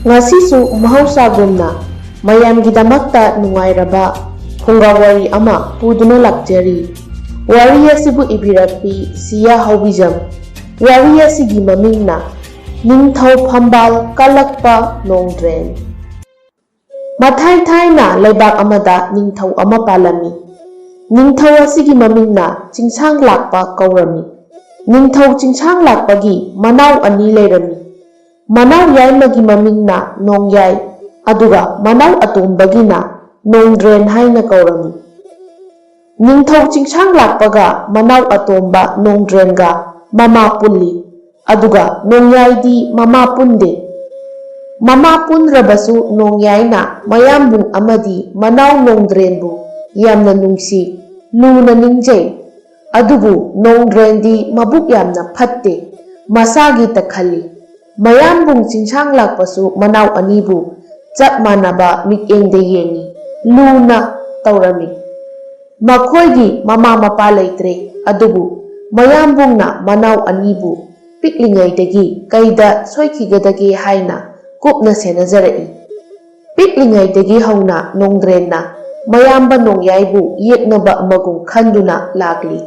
Ngasisu mahausagunna mayamgidamakta nungairaba phungawari ama puduna lakjari. Wari asibu ibirappi siya haubijam. Wari asigi mamingna Ningthau Phambal Kalakpa Nongdren. Mathai thaina leibak amada ningthau ama palami. Ningthau asigi mamingna Chingsang Lakpa kaurami. Ningthau Chingsang Lakpagi manau ani leirami. Manau yaimagi mamingna Nongyai aduga manau atombagina Nongdren haina kaurami. Ningthau Chingsang Lakpaga manau atomba Nongdrenga mama pulli aduga Nongyai di mama punde. Mama punrabasu Nongyaina mayambung amadi manau Nongdrenbu yamna nungsi luna ningjay adubu Nongdren di mabuk yamna phatte masagi takhali. Mayambung Chingsang Lakpasu manau anibu chap manaba mikengde yengi luna taurami. Makhoigi mama mapa leitre adubu mayambungna manau anibu piklingaidagi kaida soikigadagi haina kupna senajarai. Piklingaidagi hauna Nongdrenna mayamba Nongyaibu yeknaba amagum khanduna lagli.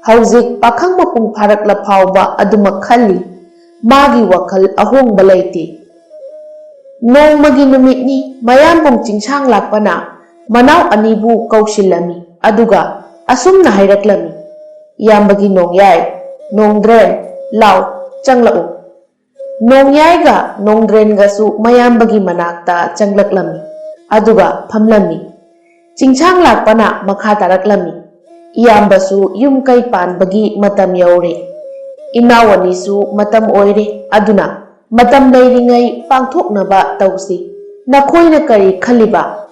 Haujik pakhang mapung pharakla phawba aduma khalli magi wakal ahongba leite. Nongmagi numitni mayambung Chingsang Lakpana manau anibu kausilami aduga asumna hairaklami. Yambagi Nongyai Nongdren lau changlau. Nongyai ga Nongdren gasu mayambagi manakta changlaklami aduga phamlami. Chingsang Lakpana makha taraklami. Iyambasu yumkai panbagi matam yaure. Inawanisu matam oire aduna matam leiringai pangthoknaba tausi. Nakhoina kari khaliba?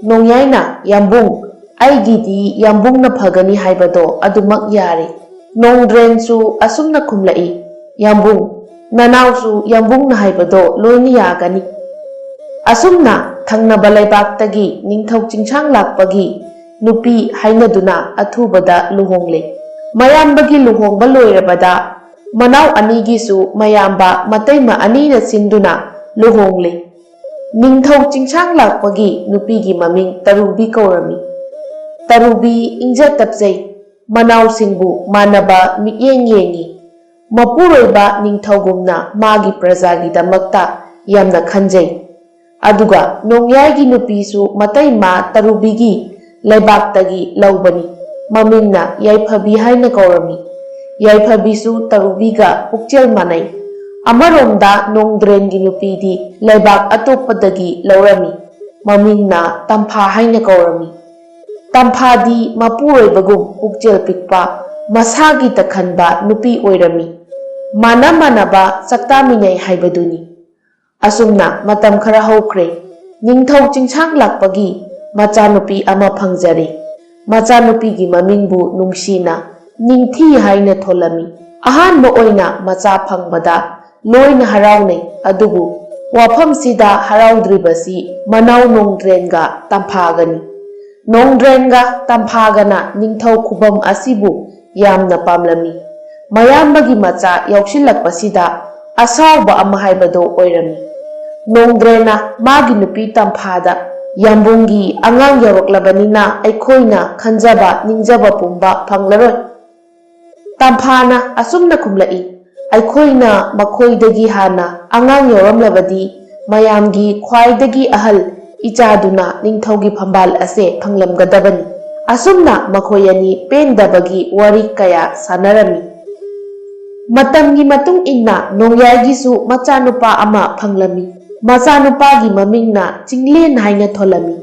Nongyaina yambung aigidi yambungna phagani haibado adumak yare. Nongdrensu asumna khumlai yambung nanausu yambungna haibado loini yagani. Asumna thangnaba leibaktagi Ningthau Chingsang Lakpagi nupi hainaduna athubada luhongle. Mayambagi luhongba loirabada manau anigisu mayamba mataima anina sinduna luhongle. Ningthau Chingsang Lakpagi nupigi maming Tarubi kaurami. Tarubi ingja tapjai manau singbu manaba miyeng yengi. Mapuroiba ningthaugumna magi prajagi damakta yamna khanjai. Aduga Nongyaigi nupisu mataima Tarubigi leibaktagi laubani. Mamingna Yaiphabi haina kaurami. Yaiphabisu Tarubiga pukchel manai. Amaromda Nongdrengi nupidi leibak atopadagi laurami. Mamingna Tampha haina kaurami. Tamphadi mapuroibagum pukchel pikpa masagi takhanba nupi oirami. Mana manaba saktaminai haibaduni. Asumna matam khara hokre. Ningthau Chingsang Lakpagi machanupi ama phangjare. Machanupigi mamingbu nungsina Ningthi haina tholami. Ahanba oina macha phangbada loina haraunai adubu wafamsida haraudribasi manau Nongdrenga Tamphagani. Nongdrenga Tamphagana Ningthau khubam asibu yamna pamlami. Mayambagi macha yauksilakpasida asauba ama haibado oirami. Nongdrena magi nupi Tamphada Yambungi angang yawaklabanina aikhoina khanjaba ningjaba pumba phanglaroi. Tamphana asumna khumlai aikhoina makhoidagi hana angang yaramlabadi mayamgi khwaidagi ahal ichaduna Ningthaugi phambal ase phanglamgadabani. Asumna makhoyani pendabagi wari kaya sanarami. Matamgi matung inna Nongyagisu machanupa ama phanglami. Machanupagi mamingna Chinglen haina tholami.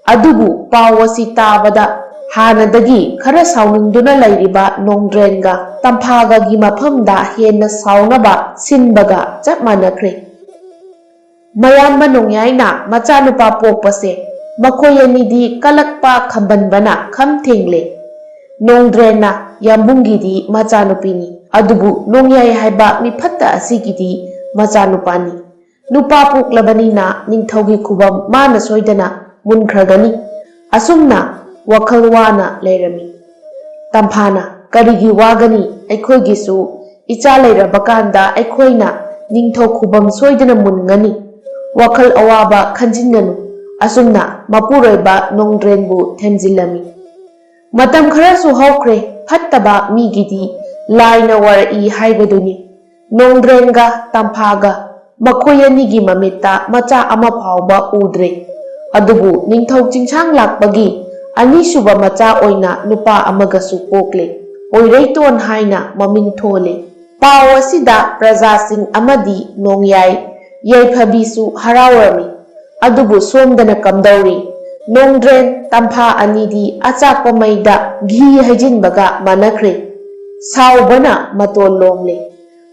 Adubu pawasi tabada hanadagi khara sauningduna lairiba Nongdrenga Tamphagagi mafamda henna saunaba sinbaga chap manakre. Mayamba Nongyaina machanupa pokpase makhoyanidi kalakpa khambanbana khamthengle. Nongdrenna yambungidi machanupini adubu Nongyai haiba mifatta asigidi machanupani. Nupa puklabanina Ningthaugi khubam mana soidana munkragani. Asumna wakhal wana leirami. Tamphana karigi wagani aikhoigisu icha leirabakanda aikhoina Ningthau khubam soidana mungani. Wakhal awaba khanjinganu asumna mapuroiba Nongdrenbu themjillami. Matam kharasu hawkre phattaba migidi laina warai haibaduni. Nongdrenga Tamphaga makoyanigi mamitta macha ama phawba udre. Adubu ningthau chingchang lakpagi anisuba macha oina nupa amagasu pokle. Oiraiton haina maming thole. Paw asida prajasing amadi Nongyai Yaiphabisu harawarami. Adubu somdana kamdauri. Nongdren Tampha anidi achakpa maida ghi hajinbaga manakre. Saubana matol lomle.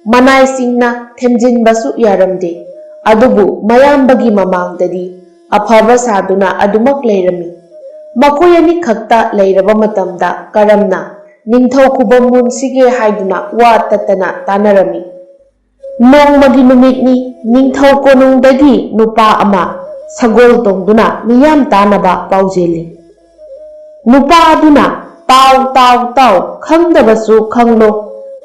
Manai singna themjinbasu yaramde. Adubu mayambagi mamangdadi afaba saduna adumak leirami. Makoyani khakta leiraba matamda karamna ningthau kubamun sige haiduna wa tatana tanarami. Nongmagi numitni ningthau konungdagi nupa ama sagol tongduna miyam tanaba paujeli. Nupa aduna taw khangdabasu khanglo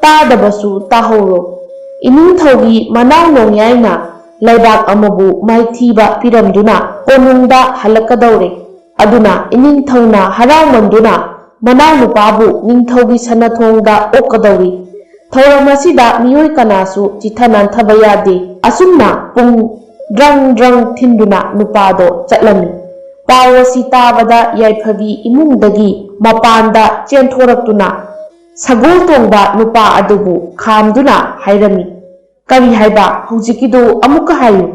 tadabasu tahoro. Iningthaugi manaw Nongyaina laibak amabu maithiba piramduna konungda halakadaure. Aduna iningthauna harawmanduna manaw nupabu ningthaugi sanathongda okadauri. Thauram asida miyoi kanasu chithanan thaba yade. Asumna pung drang thinduna nupado chatlami. Paw asi tabada Yaiphabi imungdagi mapanda chenthoraktuna sagol tongba nupa adubu khamduna hairami. Kari haiba haujikidu amuka hayu.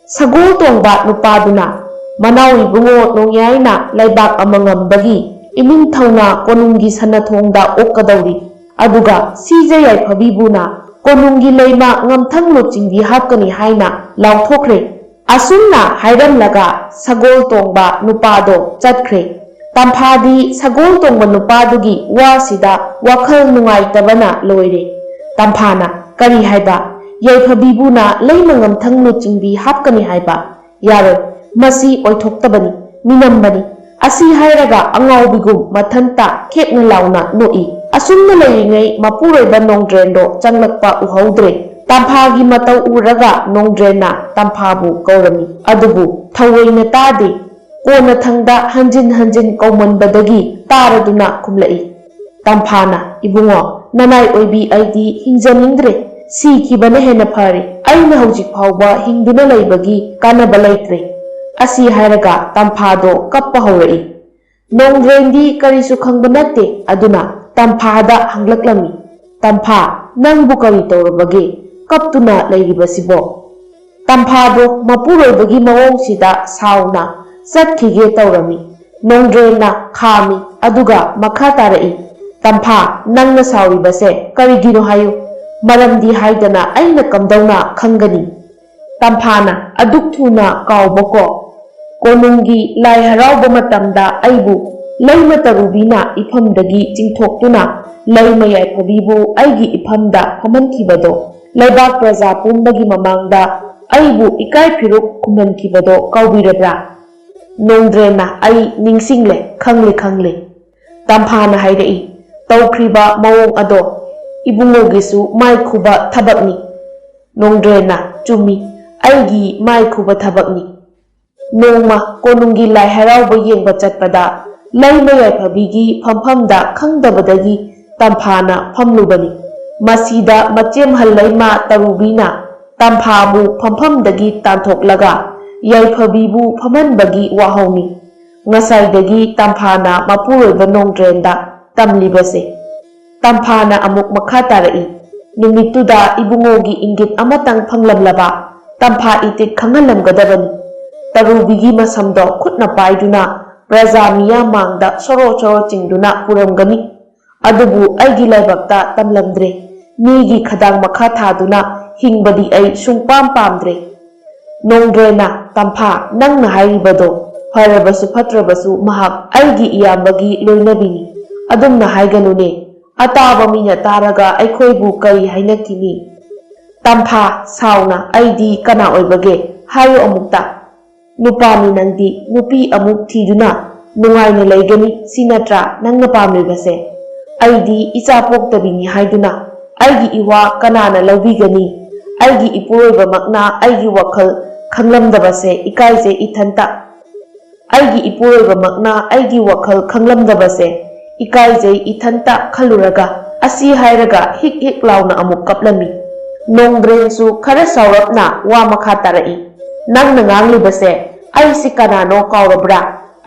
Sagol tongba nupaduna manaw ibungo Nongyaina laibak amangambagi iningthauna konunggi sanathongda okadauri. Aduga sije Yaiphabibuna konunggi leima ngamthanglo chingdi hapkani haina lauthokre. Asumna hairamlaga sagol tongba nupado chatkre. Tamphadi sagol tongba nupadugi wasida wakhal nungaitabana loire. Tamphana kari haiba Yaiphabibuna leima ngamthanglo chingdi hapkani haiba yaro masi oithoktabani minambani. Asi hairaga angaubigum mathanta khepna launa noi. Asumna leiringai mapuroiba Nongdrendo changlakpa uhaudre. Tamphagi matau uraga Nongdrena Tamphabu kaurami. Adubu thawoina tade. Kona thangda hanjin kaumanbadagi taraduna kumlai. Tamphana ibungo nanai oibi aidi hingjaningdre. Sikibana hena phare. Aina haujik phawba hingduna laibagi kanaba laitre. Asi hairaga Tamphado kappa haurai. Nongdrendi karisu khangba natte aduna Tamphada hanglaklami. Tampha nangbu kari tawrabage kaptuna lairibasibo. Tamphado mapuroibagi mawongsida sauna satkhige tawrami. Nongdrena khami aduga makha tarai. Tampha nangna sauribase karigino hayu. Maramdi haidana aina kamdauna khangani. Tamphana aduk thuna kaubako. Konunggi lai harauba matamda aibu laima tarubina ifamdagi chingthoktuna laima Yaiphabibu aigi ifamda phamankhibado laibak praja pumbagi mamangda aibu ikai phiruk khumhankibado kaubirabra. Nongdrena ai ningsingle khangle. Tamphana hairai tawkhriba mawong ado ibungogisu mai khuba thabakni. Nongdrena chumi aigi mai khuba thabakni. Nongma konunggi lai harauba yengba chatpada laima Yaiphabigi phamphamda khangdabadagi Tamphana phamlubani. Masida machem halaima tarubina Tamphabu phamphamdagi tanthoklaga Yaiphabibu phamanbagi wahauni. Ngasaidagi Tamphana mapuroiba Nongdrenda tamlibase. Tamphana amuk makha tarai. Numituda ibungogi ingit amatang phanglamlaba Tampha itit khangalamgadabani. Tarubigi masamdo khutna paiduna praja miyamangda soro chingduna puramgani. Adubu aigi laibakta tamlamdre. Migi khadang makha thaduna hingbadi ai sungpam pamdre. Nongdrena Tampha nangna hairibado farabasu phatrabasu mahak aigi iyambagi loinabini. Adumna haiganune. Ataba mina taraga aikhoibu kari hainakini. Tampha sauna aidi kana oibage hayo amukta. Nupani nangdi nupi amuk thiduna nungaina laigani sinatra nangna pamlibase. Aidi icha poktabini haiduna aigi iwa kanana lawbigani. Aigi ipuroiba makna aigi wakhal ꯈꯪꯂꯝꯗꯕꯁꯦ ꯏꯀꯥꯏꯖꯩ ꯏꯊꯟꯇ ꯑꯩꯒꯤ ꯏꯄꯨꯔꯣꯏꯕꯃꯛꯅ ꯑꯩꯒꯤ ꯋꯥꯈꯜ ꯈꯪꯂꯝꯗꯕꯁꯦ ꯏꯀꯥꯏꯖꯩ ꯏꯊꯟꯇ ꯈꯜꯂꯨꯔꯒ ꯑꯁꯤ ꯍꯥꯏꯔꯒ ꯍꯤꯛ ꯍꯤꯛ ꯂꯥꯎꯅ ꯑꯃꯨꯛ ꯀꯞꯂꯝꯃꯤ꯫ ꯅꯣꯡꯗ꯭ꯔꯦꯟꯁꯨ ꯈꯔ ꯁꯥꯎꯔꯞꯅ ꯋꯥ ꯃꯈꯥ ꯇꯥꯔꯛꯏ꯫ ꯅꯪꯅ ꯉꯥꯡꯂꯤꯕꯁꯦ ꯑꯩꯁꯤ ꯀꯅꯥꯅꯣ ꯀꯥꯎꯔꯕ꯭ꯔꯥ?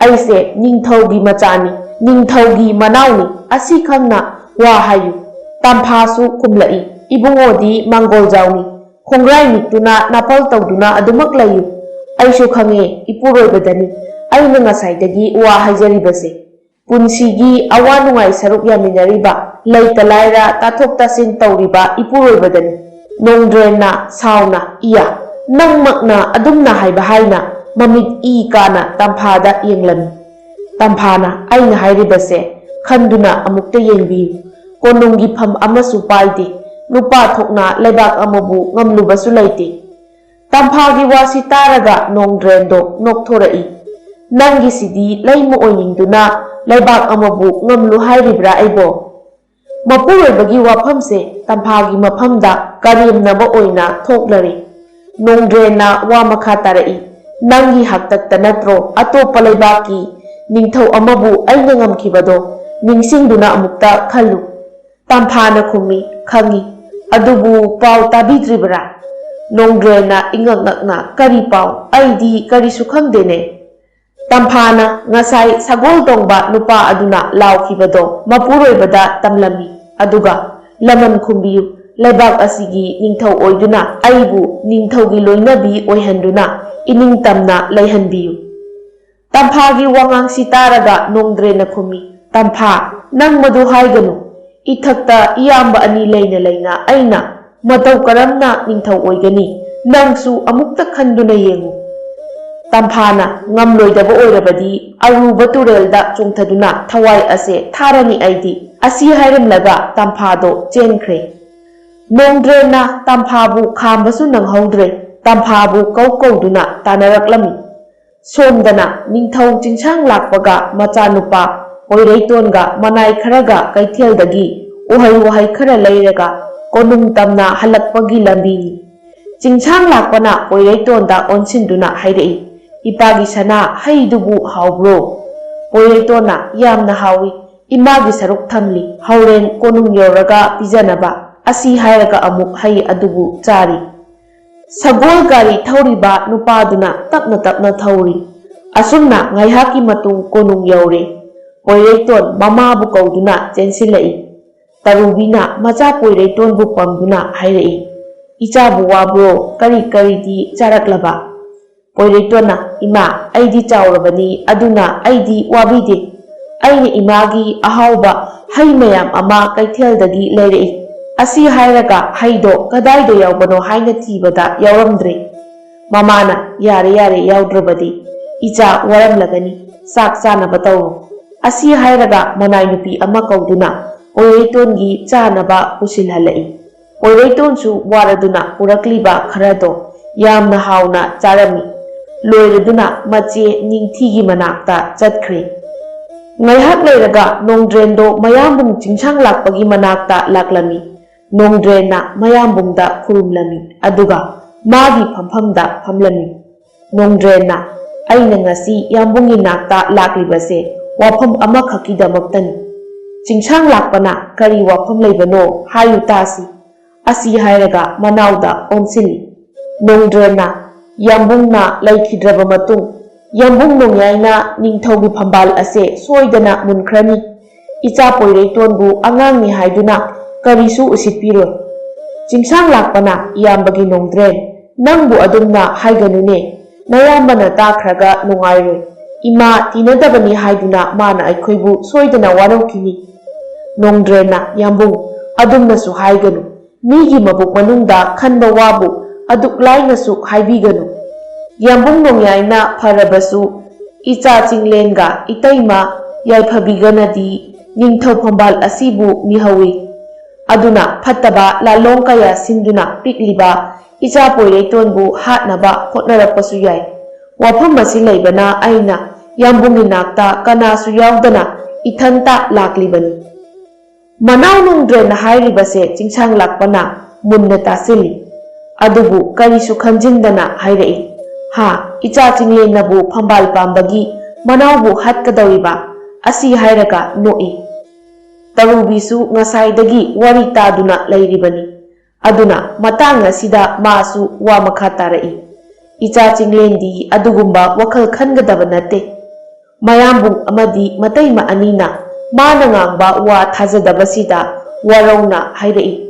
ꯑꯩꯁꯦ ꯅꯤꯡꯊꯧꯒꯤ ꯃꯆꯥꯅꯤ, ꯅꯤꯡꯊꯧꯒꯤ ꯃꯅꯥꯎꯅꯤ, ꯑꯁꯤ ꯈꯪꯅ ꯋꯥ ꯍꯥꯏꯌꯨ꯫ ꯇꯝꯐꯥꯁꯨ ꯈꯨꯝꯂꯛꯏ꯫ ꯏꯕꯨꯡꯉꯣꯗꯤ ꯃꯥꯡꯒꯣꯜꯖꯥꯎꯅꯤ, ꯈꯣꯡꯒ꯭ꯔꯥꯏ ꯅꯤꯛꯇꯨꯅ ꯅꯥꯄꯜ ꯇꯧꯗꯨꯅ ꯑꯗꯨꯃꯛ ꯂꯩꯌꯨ꯫ ꯑꯩꯁꯨ ꯈꯪꯉꯦ ꯏꯄꯨꯔꯣꯏꯕꯗꯅꯤ ꯑꯩꯅ ꯉꯁꯥꯏꯗꯒꯤ ꯋꯥ ꯍꯥꯏꯖꯔꯤꯕꯁꯦ꯫ ꯄꯨꯟꯁꯤꯒꯤ ꯑꯋꯥ ꯅꯨꯡꯉꯥꯏ ꯁꯔꯨꯛ ꯌꯥꯃꯤꯟꯅꯔꯤꯕ, ꯂꯩꯇ ꯂꯥꯏꯔ ꯇꯥꯊꯣꯛ ꯇꯥꯁꯤꯟ ꯇꯧꯔꯤꯕ ꯏꯄꯨꯔꯣꯏꯕꯗꯅꯤ꯫ ꯅꯣꯡꯗ꯭ꯔꯦꯟꯅ ꯁꯥꯎꯅ "ꯏꯌꯥ, ꯅꯪꯃꯛꯅ ꯑꯗꯨꯝꯅ ꯍꯥꯏꯕ ꯍꯥꯏꯅ" ꯃꯃꯤꯠ ꯏ ꯀꯥꯅ ꯇꯝꯐꯥꯗ ꯌꯦꯡꯂꯝꯃꯤ꯫ ꯇꯝꯐꯥꯅ "ꯑꯩꯅ ꯍꯥꯏꯔꯤꯕꯁꯦ ꯈꯟꯗꯨꯅ ꯑꯃꯨꯛꯇ ꯌꯦꯡꯕꯤꯌꯨ꯫ ꯀꯣꯅꯨꯡꯒꯤ ꯐꯝ ꯑꯃꯁꯨ ꯄꯥꯏꯗꯦ, ꯅꯨꯄꯥ ꯊꯣꯛꯅ ꯂꯩꯕꯥꯛ ꯑꯃꯕꯨ ꯉꯝꯂꯨꯕꯁꯨ ꯂꯩꯇꯦ꯫ ꯇꯝꯐꯥꯒꯤ ꯋꯥꯁꯤ ꯇꯥꯔꯒ ꯅꯣꯡꯗ꯭ꯔꯦꯟꯗꯣ ꯅꯣꯛꯊꯣꯔꯛꯏ꯫ ꯅꯪꯒꯤꯁꯤꯗꯤ ꯂꯩꯃ ꯑꯣꯏꯅꯤꯡꯗꯨꯅ ꯂꯩꯕꯥꯛ ꯑꯃꯕꯨ ꯉꯝꯂꯨ ꯍꯥꯏꯔꯤꯕ꯭ꯔꯥ ꯑꯩꯕꯣ? ꯃꯄꯨꯔꯣꯏꯕꯒꯤ ꯋꯥꯐꯝꯁꯦ ꯇꯝꯐꯥꯒꯤ ꯃꯐꯝꯗ ꯀꯔꯦꯝꯅꯕ ꯑꯣꯏꯅ ꯊꯣꯛꯂꯔꯦ꯫ ꯅꯣꯡꯗ꯭ꯔꯦꯟꯅ ꯋꯥ ꯃꯈꯥ ꯇꯥꯔꯛꯏ꯫ ꯅꯪꯒꯤ ꯍꯥꯛꯇꯛꯇ ꯅꯠꯇ꯭ꯔꯣ ꯑꯇꯣꯞꯄ ꯂꯩꯕꯥꯛꯀꯤ ꯅꯤꯡꯊꯧ ꯑꯃꯕꯨ ꯑꯩꯅ ꯉꯝꯈꯤꯕꯗꯣ? ꯅꯤꯡꯁꯤꯡꯗꯨꯅ ꯑꯃꯨꯛꯇ ꯈꯜꯂꯨ꯫ ꯇꯝꯐꯥꯅ ꯈꯨꯝꯃꯤ, ꯈꯪꯏ, ꯑꯗꯨꯕꯨ ꯄꯥꯎ ꯇꯥꯕꯤꯗ꯭ꯔꯤꯕꯔꯥ? ꯅꯣꯡꯗ꯭ꯔꯦꯟꯅ ꯏꯉꯛ ꯉꯛꯅ "ꯀꯔꯤ ꯄꯥꯎ? ꯑꯩꯗꯤ ꯀꯔꯤꯁꯨ ꯈꯪꯗꯦꯅꯦ꯫ ꯇꯝꯐꯥꯅ ꯉꯁꯥꯏ ꯁꯒꯣꯜ ꯇꯣꯡꯕ ꯅꯨꯄꯥ ꯑꯗꯨꯅ ꯂꯥꯎꯈꯤꯕꯗꯣ ꯃꯄꯨꯔꯣꯏꯕꯗ ꯇꯝꯂꯝꯃꯤ, ꯑꯗꯨꯒ ꯂꯃꯟ ꯈꯨꯝꯕꯤꯌꯨ, ꯂꯩꯕꯥꯛ ꯑꯁꯤꯒꯤ ꯅꯤꯡꯊꯧ ꯑꯣꯏꯗꯨꯅ ꯑꯩꯕꯨ ꯅꯤꯡꯊꯧꯒꯤ ꯂꯣꯏꯅꯕꯤ ꯑꯣꯏꯍꯟꯗꯨꯅ ꯏꯅꯤꯡꯇꯝꯅ ꯂꯩꯍꯟꯕꯤꯌꯨ꯫ ꯇꯝꯐꯥꯒꯤ ꯋꯥꯉꯥꯡꯁꯤ ꯇꯥꯔꯒ ꯅꯣꯡꯗ꯭ꯔꯦꯟꯅ ꯈꯨꯝꯃꯤ, ꯇꯝꯐꯥ, ꯅꯪ ꯃꯗꯨ ꯍꯥꯏꯒꯅꯨ꯫ ꯏꯊꯛꯇ ꯏꯌꯥꯝꯕ ꯑꯅꯤ ꯂꯩꯅ ꯂꯩꯅ ꯑꯩꯅ ꯃꯇꯧ ꯀꯔꯝꯅ ꯅꯤꯡꯊꯧ ꯑꯣꯏꯒꯅꯤ? ꯅꯪꯁꯨ ꯑꯃꯨꯛꯇ ꯈꯟꯗꯨꯅ ꯌꯦꯡꯉꯨ꯫ ꯇꯝꯐꯥꯅ ꯉꯝꯂꯣꯏꯗꯕ ꯑꯣꯏꯔꯕꯗꯤ ꯑꯔꯨꯕ ꯇꯨꯔꯦꯜꯗ ꯆꯣꯡꯊꯗꯨꯅ ꯊꯋꯥꯏ ꯑꯁꯦ ꯊꯥꯔꯅꯤ ꯑꯩꯗꯤ꯫ ꯑꯁꯤ ꯍꯥꯏꯔꯝꯂꯒ ꯇꯝꯐꯥꯗꯣ ꯆꯦꯟꯈ꯭ꯔꯦ꯫ ꯅꯣꯡꯗ꯭ꯔꯦꯟꯅ ꯇꯝꯐꯥꯕꯨ ꯈꯥꯝꯕꯁꯨ ꯅꯪꯍꯧꯗ꯭ꯔꯦ꯫ ꯇꯝꯐꯥꯕꯨ ꯀꯧꯗꯨꯅ ꯇꯥꯟꯅꯔꯛꯂꯝꯃꯤ꯫ ꯁꯣꯝꯗꯅ ꯅꯤꯡꯊꯧ ꯆꯤꯡꯁꯥꯡ ꯂꯥꯛꯄꯒ ꯃꯆꯥꯅꯨꯄꯥ ꯄꯣꯏꯔꯩꯇꯣꯟꯒ ꯃꯅꯥꯏ ꯈꯔꯒ ꯀꯩꯊꯦꯜꯗꯒꯤ ꯎꯍꯩ ꯋꯥꯍꯩ ꯈꯔ ꯂꯩꯔꯒ ꯀꯣꯅꯨꯡ ꯇꯝꯅ ꯍꯜꯂꯛꯄꯒꯤ ꯂꯝꯕꯤꯅꯤ꯫ ꯆꯤꯡꯁꯥꯡ ꯂꯥꯛꯄꯅ ꯄꯣꯏꯔꯩꯇꯣꯟꯗ ꯑꯣꯟꯁꯤꯟꯗꯨꯅ ꯍꯥꯏꯔꯛꯏ, ꯏꯄꯥꯒꯤ ꯁꯅꯥ, ꯍꯩꯗꯨꯕꯨ ꯍꯥꯎꯕ꯭ꯔꯣ? ꯄꯣꯏꯔꯩꯇꯣꯟꯅ ꯌꯥꯝꯅ ꯍꯥꯎꯏ, ꯏꯃꯥꯒꯤ ꯁꯔꯨꯛ ꯊꯝꯂꯤ, ꯍꯧꯔꯦꯟ ꯀꯣꯅꯨꯡ ꯌꯧꯔꯒ ꯄꯤꯖꯅꯕ꯫ ꯑꯁꯤ ꯍꯥꯏꯔꯒ ꯑꯃꯨꯛ ꯍꯩ ꯑꯗꯨꯕꯨ ꯆꯥꯔꯤ꯫ ꯁꯒꯣꯜ ꯒꯥꯔꯤ ꯊꯧꯔꯤꯕ ꯅꯨꯄꯥꯗꯨꯅ ꯇꯞꯅ ꯇꯞꯅ ꯊꯧꯔꯤ꯫ ꯑꯁꯨꯝꯅ ꯉꯥꯏꯍꯥꯛꯀꯤ ꯃꯇꯨꯡ ꯀꯣꯅꯨꯡ ꯌꯧꯔꯦ꯫ ꯄꯣꯏꯔꯩꯇꯣꯟ ꯃꯃꯥꯕꯨ ꯀꯧꯗꯨꯅ ꯆꯦꯟꯁꯤꯜꯂꯛꯏ꯫ ꯇꯔꯨꯕꯤꯅ ꯃꯆꯥ ꯄꯣꯏꯔꯩꯇꯣꯟꯕꯨ ꯄꯝꯗꯨꯅ ꯍꯥꯏꯔꯛꯏ, ꯏꯆꯥꯕꯨ ꯋꯥꯕ꯭ꯔꯣ? ꯀꯔꯤ ꯀꯔꯤꯗꯤ ꯆꯥꯔꯛꯂꯕ? ꯄꯣꯏꯔꯩꯇꯣꯟꯅ, ꯏꯃꯥ, ꯑꯩꯗꯤ ꯆꯥꯎꯔꯕꯅꯤ, ꯑꯗꯨꯅ ꯑꯩꯗꯤ ꯋꯥꯕꯤꯗꯦ꯫ ꯑꯩꯅ ꯏꯃꯥꯒꯤ ꯑꯍꯥꯎꯕ ꯍꯩ ꯃꯌꯥꯝ ꯑꯃ ꯀꯩꯊꯦꯜꯗꯒꯤ ꯂꯩꯔꯛꯏ꯫ ꯑꯁꯤ ꯍꯥꯏꯔꯒ ꯍꯩꯗꯣ ꯀꯗꯥꯏꯗ ꯌꯥꯎꯕꯅꯣ ꯍꯥꯏꯅ ꯊꯤꯕꯗ ꯌꯥꯎꯔꯝꯗ꯭ꯔꯦ꯫ ꯃꯃꯥꯅ, ꯌꯥꯔꯦ ꯌꯥꯔꯦ, ꯌꯥꯎꯗ꯭ꯔꯕꯗꯤ ꯏꯆꯥ ꯋꯥꯔꯝꯂꯒꯅꯤ, ꯆꯥꯛ ꯆꯥꯅꯕ ꯇꯧꯔꯣ꯫ ꯑꯁꯤ ꯍꯥꯏꯔꯒ ꯃꯅꯥꯏ ꯅꯨꯄꯤ ꯑꯃ ꯀꯧꯗꯨꯅ ꯄꯣꯏꯔꯩꯇꯣꯟꯒꯤ ꯆꯥꯅꯕ ꯄꯨꯁꯤꯜꯍꯜꯂꯛꯏ꯫ ꯄꯣꯏꯔꯩꯇꯣꯟꯁꯨ ꯋꯥꯔꯗꯨꯅ ꯄꯨꯔꯛꯂꯤꯕ ꯈꯔꯗꯣ ꯌꯥꯝꯅ ꯍꯥꯎꯅ ꯆꯥꯔꯝꯃꯤ꯫ ꯂꯣꯏꯔꯗꯨꯅ ꯃꯆꯦ ꯅꯤꯡꯊꯤꯒꯤ ꯃꯅꯥꯛꯇ ꯆꯠꯈ꯭ꯔꯦ꯫ ꯉꯥꯏꯍꯥꯛ ꯂꯩꯔꯒ ꯅꯣꯡꯗ꯭ꯔꯦꯟꯗꯣ ꯃꯌꯥꯝꯕꯨꯡ ꯆꯤꯡꯁꯥꯡ ꯂꯥꯛꯄꯒꯤ ꯃꯅꯥꯛꯇ ꯂꯥꯛꯂꯝꯃꯤ꯫ ꯅꯣꯡꯗ꯭ꯔꯦꯟꯅ ꯃꯌꯥꯝꯕꯨꯡꯗ ꯈꯨꯔꯨꯝꯂꯝꯃꯤ, ꯑꯗꯨꯒ ꯃꯥꯒꯤ ꯐꯝꯐꯝꯗ ꯐꯝꯂꯝꯃꯤ꯫ ꯅꯣꯡꯗ꯭ꯔꯦꯟꯅ, ꯑꯩꯅ ꯉꯁꯤ ꯌꯥꯝꯕꯨꯡꯒꯤ ꯅꯥꯛꯇ ꯂꯥꯛꯂꯤꯕꯁꯦ ꯋꯥꯐꯝ ꯑꯃꯈꯛꯀꯤꯗꯃꯛꯇꯅꯤ꯫ ꯆꯤꯡꯁꯥꯡ ꯂꯥꯛꯄꯅ ꯀꯔꯤ ꯋꯥꯐꯝ ꯂꯩꯕꯅꯣ ꯍꯥꯏꯌꯨ ꯇꯥꯁꯤ꯫ ꯑꯁꯤ ꯍꯥꯏꯔꯒ ꯃꯅꯥꯎꯗ ꯑꯣꯟꯁꯤꯜꯂꯤ꯫ ꯅꯣꯡꯗ꯭ꯔꯦꯟꯅ, ꯌꯥꯝꯕꯨꯡꯅ ꯂꯩꯈꯤꯗ꯭ꯔꯕ ꯃꯇꯨꯡ ꯌꯥꯝꯕꯨꯡ ꯅꯣꯡꯌꯥꯏꯅ ꯅꯤꯡꯊꯧꯒꯤ ꯐꯝꯕꯥꯜ ꯑꯁꯦ ꯁꯣꯏꯗꯅ ꯃꯨꯟꯈ꯭ꯔꯅꯤ꯫ ꯏꯆꯥ ꯄꯣꯏꯔꯩꯇꯣꯟꯕꯨ ꯑꯉꯥꯡꯅꯤ ꯍꯥꯏꯗꯨꯅ ꯀꯔꯤꯁꯨ ꯎꯁꯤꯠꯄꯤꯔꯣꯏ꯫ ꯆꯤꯡꯁꯥꯡ ꯂꯥꯛꯄꯅ ꯏꯌꯥꯝꯕꯒꯤ ꯅꯣꯡꯗ꯭ꯔꯦꯟ, ꯅꯪꯕꯨ ꯑꯗꯨꯝꯅ ꯍꯥꯏꯒꯅꯨꯅꯦ, ꯅꯌꯥꯝꯕꯅ ꯇꯥꯈ꯭ꯔꯒ ꯅꯨꯡꯉꯥꯏꯔꯣꯏ꯫ ꯏꯃꯥ ꯇꯤꯟꯅꯗꯕꯅꯤ ꯍꯥꯏꯗꯨꯅ ꯃꯥꯅ ꯑꯩꯈꯣꯏꯕꯨ ꯁꯣꯏꯗꯅ ꯋꯥꯔꯧꯈꯤꯅꯤ꯫ ꯅꯣꯡꯗ꯭ꯔꯦꯟꯅ, ꯌꯥꯝꯕꯨꯡ, ꯑꯗꯨꯝꯅꯁꯨ ꯍꯥꯏꯒꯅꯨ꯫ ꯃꯤꯒꯤ ꯃꯕꯨꯛ ꯃꯅꯨꯡꯗ ꯈꯟꯕ ꯋꯥꯕꯨ ꯑꯗꯨꯛ ꯂꯥꯏꯅꯁꯨ ꯍꯥꯏꯕꯤꯒꯅꯨ꯫ ꯌꯥꯝꯕꯨꯡ ꯅꯣꯡꯌꯥꯏꯅ ꯐꯔꯕꯁꯨ ꯏꯆꯥ ꯆꯤꯡꯂꯦꯟꯒ ꯏꯇꯩꯃ ꯌꯥꯏꯐꯕꯤꯒꯅꯗꯤ ꯅꯤꯡꯊꯧ ꯐꯝꯕꯥꯜ ꯑꯁꯤꯕꯨ ꯃꯤꯍꯧꯏ꯫ ꯑꯗꯨꯅ ꯐꯠꯇꯕ ꯂꯥꯜꯂꯣꯡ ꯀꯌꯥ ꯁꯤꯟꯗꯨꯅ ꯄꯤꯛꯂꯤꯕ ꯏꯆꯥ ꯄꯣꯏꯔꯩꯇꯣꯟꯕꯨ ꯍꯥꯠꯅꯕ ꯍꯣꯠꯅꯔꯛꯄꯁꯨ ꯌꯥꯏ꯫ ꯋꯥꯐꯝ ꯑꯁꯤ ꯂꯩꯕꯅ ꯑꯩꯅ ꯌꯥꯝꯕꯨꯡꯒꯤ ꯅꯥꯛꯇ ꯀꯅꯥꯁꯨ ꯌꯥꯎꯗꯅ ꯏꯊꯟꯇ ꯂꯥꯛꯂꯤꯕꯅꯤ꯫ ꯃꯅꯥꯎ ꯅꯣꯡꯗ꯭ꯔꯦꯟꯅ ꯍꯥꯏꯔꯤꯕꯁꯦ ꯆꯤꯡꯁꯥꯡ ꯂꯥꯛꯄꯅ ꯃꯨꯟꯅ ꯇꯥꯁꯤꯜꯂꯤ꯫ ꯑꯗꯨꯕꯨ ꯀꯔꯤꯁꯨ ꯈꯟꯖꯤꯟꯗꯅ ꯍꯥꯏꯔꯛꯏ, ha icha chinglennabu phambal pambagi manawbu hatkadoriba asi hairaga noi tarubisu ngasaidagi wari taduna leiribani aduna matang asida masu wa makha tarai icha chinglendi adugumba wakhal khangadaba nate mayambung amadi mataima anina mana ngangba wa thajadabasida warauna hairai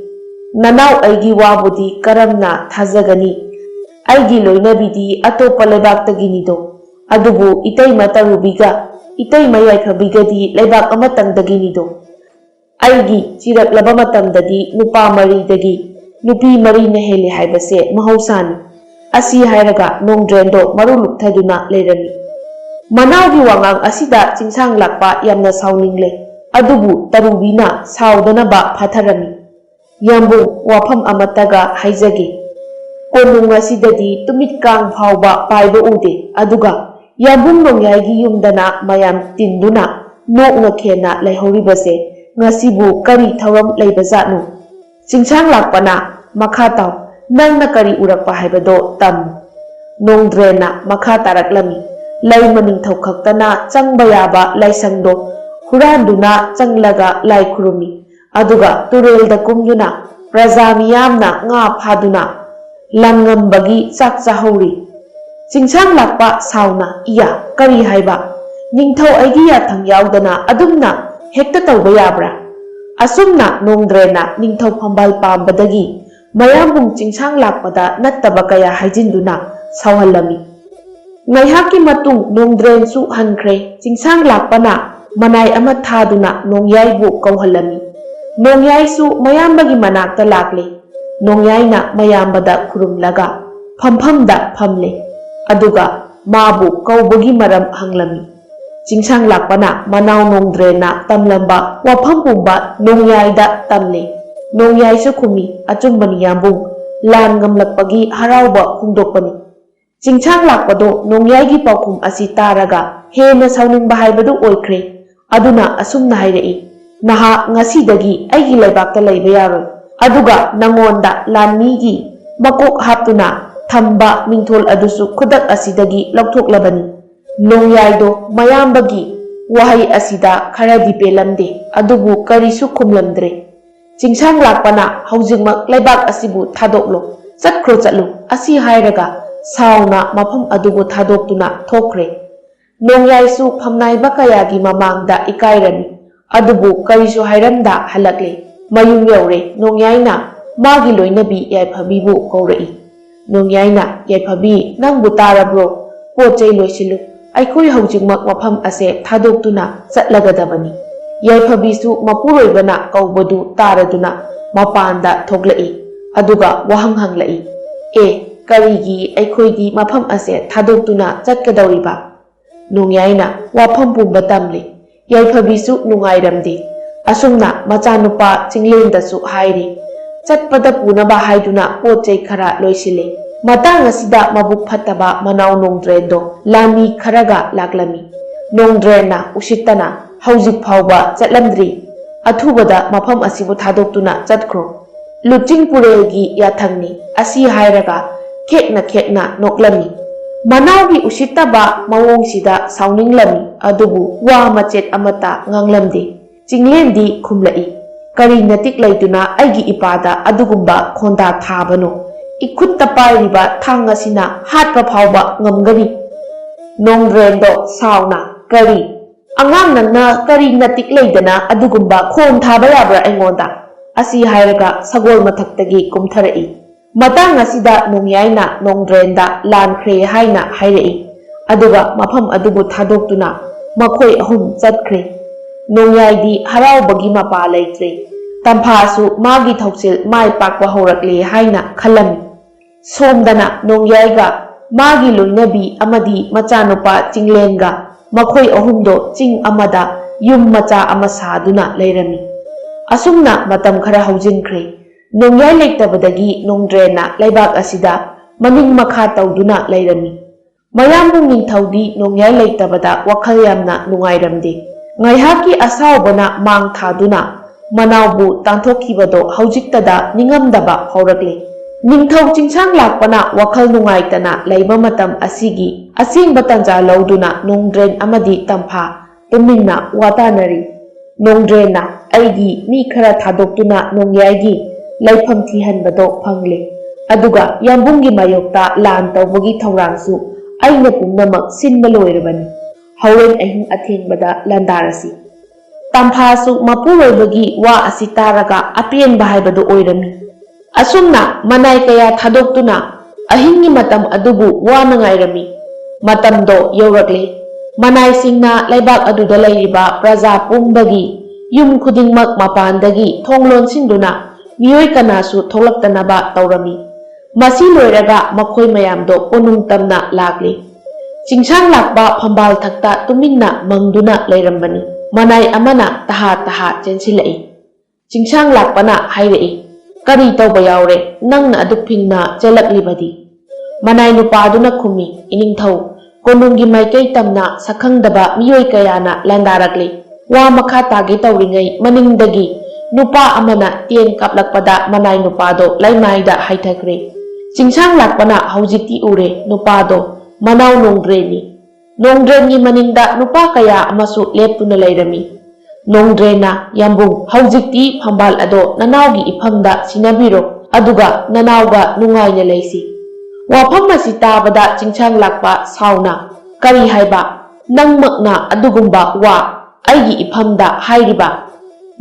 nanaw aigi wabudi karamna thajagani aigi loinabidi atopa lebaktaginido adubu itaima tarubiga itaima yaifabigadi lebak amatangdaginido aigi chiraklaba matamdadi nupa maridagi nupi marina heli haibase mahausani asi hairaga nongdrendo maruluk thaduna leirami manawgi wangang asida chingsang lakpa yamna sauningle adubu tarubina saudanaba phatharami yambu wafam amataga haijage konung asidadi tumit kang phauba paiba ude aduga yambung nongyai yumdana mayam tinduna nokna khena laihoribase ngasibu kari thawam leibazanu chingsang lakpana makha taw nangna kari urakpa haibado tam nongdrena makha taraklami lai maning thaukaktana changba yaba laisangdo huranduna changlaga lai khurumi aduga turelda kumyuna praja miyamna nga phaduna langambagi chak chahori chingsang lakpa sauna iya kari haiba ningthau aigi yathang yaudana adumna hekta tawba yabra asumna nongdrena ningthau phambal pambadagi mayambung chingsang lakpada nattaba kaya haijinduna sauhallami ngaihaki matung nongdren su hankre chingsang lakpana manai ama thaduna nongyaibu kauhallami nongyai su mayambagi manakta lakle nongyaina mayambada khurumlaga phamda phamle aduga mabu kaubagi maram hanglami chingsang lakpana manaw nongdrena tamlamba wafam pumba nongyaida tamle nongyai su khumi achumbani yambung lan ngamlakpagi harauba hungdokpani chingsang lakpado nongyaigi paukhum asi taraga hena sauningba haibadu oikre aduna asumna hairai naha ngasidagi aigi leibakta leiba yaroi aduga nangonda lanmigi makok haptuna thamba mingthol adusu khudak asidagi laukhoklabani nongyaido mayambagi wahai asida kharadi pelamde adubu karisu khumlamdre chingsang lakpana haujingmak leibak asibu thadoklo chatkhro chatlu asi hairaga sauna mafam adubu thadokuna thokre nongyaisu phamnaiba kayagi mamangda ikairani adubu karisu hairamda halakle mayum yaure nongyaina magi loinabi yaiphabibu kourai nongyaina yaiphabi nangbu tarabro pochei loisilu aikhoi haujingmak mafam ase thadokuna chatlagadabani yaiphabisu mapuroibana kaubadu taraduna mapanda thoklai aduga wahang hanglai e karigi aikhoigi mafam ase thadokuna chatkadawriba nongyaina wafam pumba tamle yaiphabisu nungairamde asumna machanupa chinglendasu hairi chatpada punaba haiduna pochei khara loisile matang asida mabuk phataba manaw nongdrendo lami kharaga laklami nongdrena usittana haujik phauba chatlamdri athubada mafam asibu thadokuna chatkhro luching puregi yathangni asi hairaga khekna noklami manawgi usittaba mawongsida sauninglami adubu wa machet amata nganglamde chinglendi khumlai kari natik laituna aigi ipada adugumba khonda thabano ikutta pairiba thangasina hatpa phauba ngamgani nongdrendo sauna kari angang nangna kari natik leidana adugumba khon thaba yabra aingonda asi hairaga sagol mathaktagi kumtharai matang asida nongyaina nongdrenda lankhre haina hairai aduga mafam adubu thadokuna makhoi ahum chatkre nongyaidi haraubagi mapa leitre tamphasu magi thoksil mai pakwa horakle haina khalami somdana nongyaiga magi loinabi amadi machanupa chinglenga makhoi ahumdo ching amada yum macha ama saduna leirami asumna matam khara haujinkre nongyai leitabadagi nongdrena leibak asida maning makha tawduna leirami mayambung ningthaudi nongyai leitabada wakhal yamna nungairamde ngaihaki asaubana mang thaduna manawbu tangthokhibado haujiktada ningamdaba haurakle ꯅꯤꯡꯊꯧ ꯆꯤꯡꯁꯥꯡ ꯂꯥꯛꯄꯅ ꯋꯥꯈꯜ ꯅꯨꯡꯉꯥꯏꯇꯅ ꯂꯩꯕ ꯃꯇꯝ ꯑꯁꯤꯒꯤ ꯑꯁꯦꯡꯕ ꯇꯥꯟꯖꯥ ꯂꯧꯗꯨꯅ ꯅꯣꯡꯗ꯭ꯔꯦꯟ ꯑꯃꯗꯤ ꯇꯝꯐꯥ ꯇꯨꯃꯤꯟꯅ ꯋꯥ ꯇꯥꯅꯔꯤ꯫ ꯅꯣꯡꯗ꯭ꯔꯦꯟꯅ ꯑꯩꯒꯤ ꯃꯤ ꯈꯔ ꯊꯥꯗꯣꯛꯇꯨꯅ ꯅꯣꯡꯌꯥꯏꯒꯤ ꯂꯩꯐꯝ ꯊꯤꯍꯟꯕꯗꯣ ꯐꯪꯂꯦ, ꯑꯗꯨꯒ ꯌꯥꯝꯕꯨꯡꯒꯤ ꯃꯥꯌꯣꯛꯇ ꯂꯥꯟ ꯇꯧꯕꯒꯤ ꯊꯧꯔꯥꯡꯁꯨ ꯑꯩꯅ ꯄꯨꯝꯅꯃꯛ ꯁꯤꯟꯕ ꯂꯣꯏꯔꯕꯅꯤ꯫ ꯍꯣꯔꯦꯟ ꯑꯍꯤꯡ ꯑꯊꯦꯡꯕꯗ ꯂꯥꯟꯗꯥꯔꯁꯤ꯫ ꯇꯝꯐꯥꯁꯨ ꯃꯄꯨꯔꯣꯏꯕꯒꯤ ꯋꯥ ꯑꯁꯤ ꯇꯥꯔꯒ ꯑꯄꯦꯟꯕ ꯍꯥꯏꯕꯗꯨ ꯑꯣꯏꯔꯝꯃꯤ꯫ ꯑꯁꯨꯝꯅ ꯃꯅꯥꯏ ꯀꯌꯥ ꯊꯥꯗꯣꯛꯇꯨꯅ ꯑꯍꯤꯡꯒꯤ ꯃꯇꯝ ꯑꯗꯨꯕꯨ ꯋꯥꯅ ꯉꯥꯏꯔꯝꯃꯤ꯫ ꯃꯇꯝꯗꯣ ꯌꯧꯔꯛꯂꯦ꯫ ꯃꯅꯥꯏꯁꯤꯡꯅ ꯂꯩꯕꯥꯛ ꯑꯗꯨꯗ ꯂꯩꯔꯤꯕ ꯄ꯭ꯔꯖꯥ ꯄꯨꯝꯕꯒꯤ ꯌꯨꯝ ꯈꯨꯗꯤꯡꯃꯛ ꯃꯄꯥꯟꯗꯒꯤ ꯊꯣꯡ ꯂꯣꯟꯁꯤꯟꯗꯨꯅ ꯃꯤꯑꯣꯏ ꯀꯅꯥꯁꯨ ꯊꯣꯛꯂꯛꯇꯅꯕ ꯇꯧꯔꯝꯃꯤ꯫ ꯃꯁꯤ ꯂꯣꯏꯔꯒ ꯃꯈꯣꯏ ꯃꯌꯥꯝꯗꯣ ꯀꯣꯅꯨꯡ ꯇꯝꯅ ꯂꯥꯛꯂꯦ꯫ ꯆꯤꯡꯁꯥꯡ ꯂꯥꯛꯄ ꯐꯝꯕꯥꯜ ꯊꯛꯇ ꯇꯨꯃꯤꯟꯅ ꯃꯪꯗꯨꯅ ꯂꯩꯔꯝꯕꯅꯤ꯫ ꯃꯅꯥꯏ ꯑꯃꯅ ꯇꯍꯥ ꯇꯍꯥ ꯆꯦꯟꯁꯤꯜꯂꯛꯏ꯫ ꯆꯤꯡꯁꯥꯡ ꯂꯥꯛꯄꯅ ꯍꯥꯏꯔꯛꯏ, "ꯀꯔꯤ ꯇꯧꯕ ꯌꯥꯎꯔꯦ ꯅꯪꯅ ꯑꯗꯨꯛ ꯐꯤꯡꯅ ꯆꯦꯜꯂꯛꯂꯤꯕꯗꯤ?" ꯃꯅꯥꯏ ꯅꯨꯄꯥꯗꯨꯅ ꯈꯨꯝꯃꯤ, "ꯏꯅꯤꯡꯊꯧ, ꯀꯣꯅꯨꯡꯒꯤ ꯃꯥꯏꯀꯩ ꯇꯝꯅ ꯁꯛꯈꯪꯗꯕ ꯃꯤꯑꯣꯏ ꯀꯌꯥꯅ ꯂꯥꯟꯗꯥꯔꯛꯂꯤ꯫ ꯋꯥ ꯃꯈꯥ ꯇꯥꯒꯦ ꯇꯧꯔꯤꯉꯩ ꯃꯅꯤꯡꯗꯒꯤ ꯅꯨꯄꯥ ꯑꯃꯅ ꯇꯦꯟ ꯀꯥꯞꯂꯛꯄꯗ ꯃꯅꯥꯏ ꯅꯨꯄꯥꯗꯣ ꯂꯩꯃꯥꯏꯗ ꯍꯥꯏꯊꯈ꯭ꯔꯦ꯫ ꯆꯤꯡꯁꯥꯡ ꯂꯥꯛꯄꯅ ꯍꯧꯖꯤꯛꯇꯤ ꯎꯔꯦ ꯅꯨꯄꯥꯗꯣ ꯃꯅꯥꯎ ꯅꯣꯡꯗ꯭ꯔꯦꯟꯅꯤ꯫ ꯅꯣꯡꯗ꯭ꯔꯦꯟꯒꯤ ꯃꯅꯤꯡꯗ ꯅꯨꯄꯥ ꯀꯌꯥ ꯑꯃꯁꯨ ꯂꯦꯞꯇꯨꯅ ꯂꯩꯔꯝꯃꯤ꯫ ꯅꯣꯡꯗ꯭ꯔꯦꯟꯅ, "ꯌꯥꯝꯕꯨꯡ, ꯍꯧꯖꯤꯛꯇꯤ ꯐꯝꯕꯥꯜ ꯑꯗꯣ ꯅꯅꯥꯎꯒꯤ ꯏꯐꯝꯗ ꯁꯤꯟꯅꯕꯤꯔꯣ, ꯑꯗꯨꯒ ꯅꯅꯥꯎꯒ ꯅꯨꯡꯉꯥꯏꯅ ꯂꯩꯁꯤ." ꯋꯥꯐꯝ ꯑꯁꯤ ꯇꯥꯕꯗ ꯆꯤꯡꯁꯥꯡ ꯂꯥꯛꯄ ꯁꯥꯎꯅ, "ꯀꯔꯤ ꯍꯥꯏꯕ? ꯅꯪꯃꯛꯅ ꯑꯗꯨꯒꯨꯝꯕ ꯋꯥ ꯑꯩꯒꯤ ꯏꯐꯝꯗ ꯍꯥꯏꯔꯤꯕ?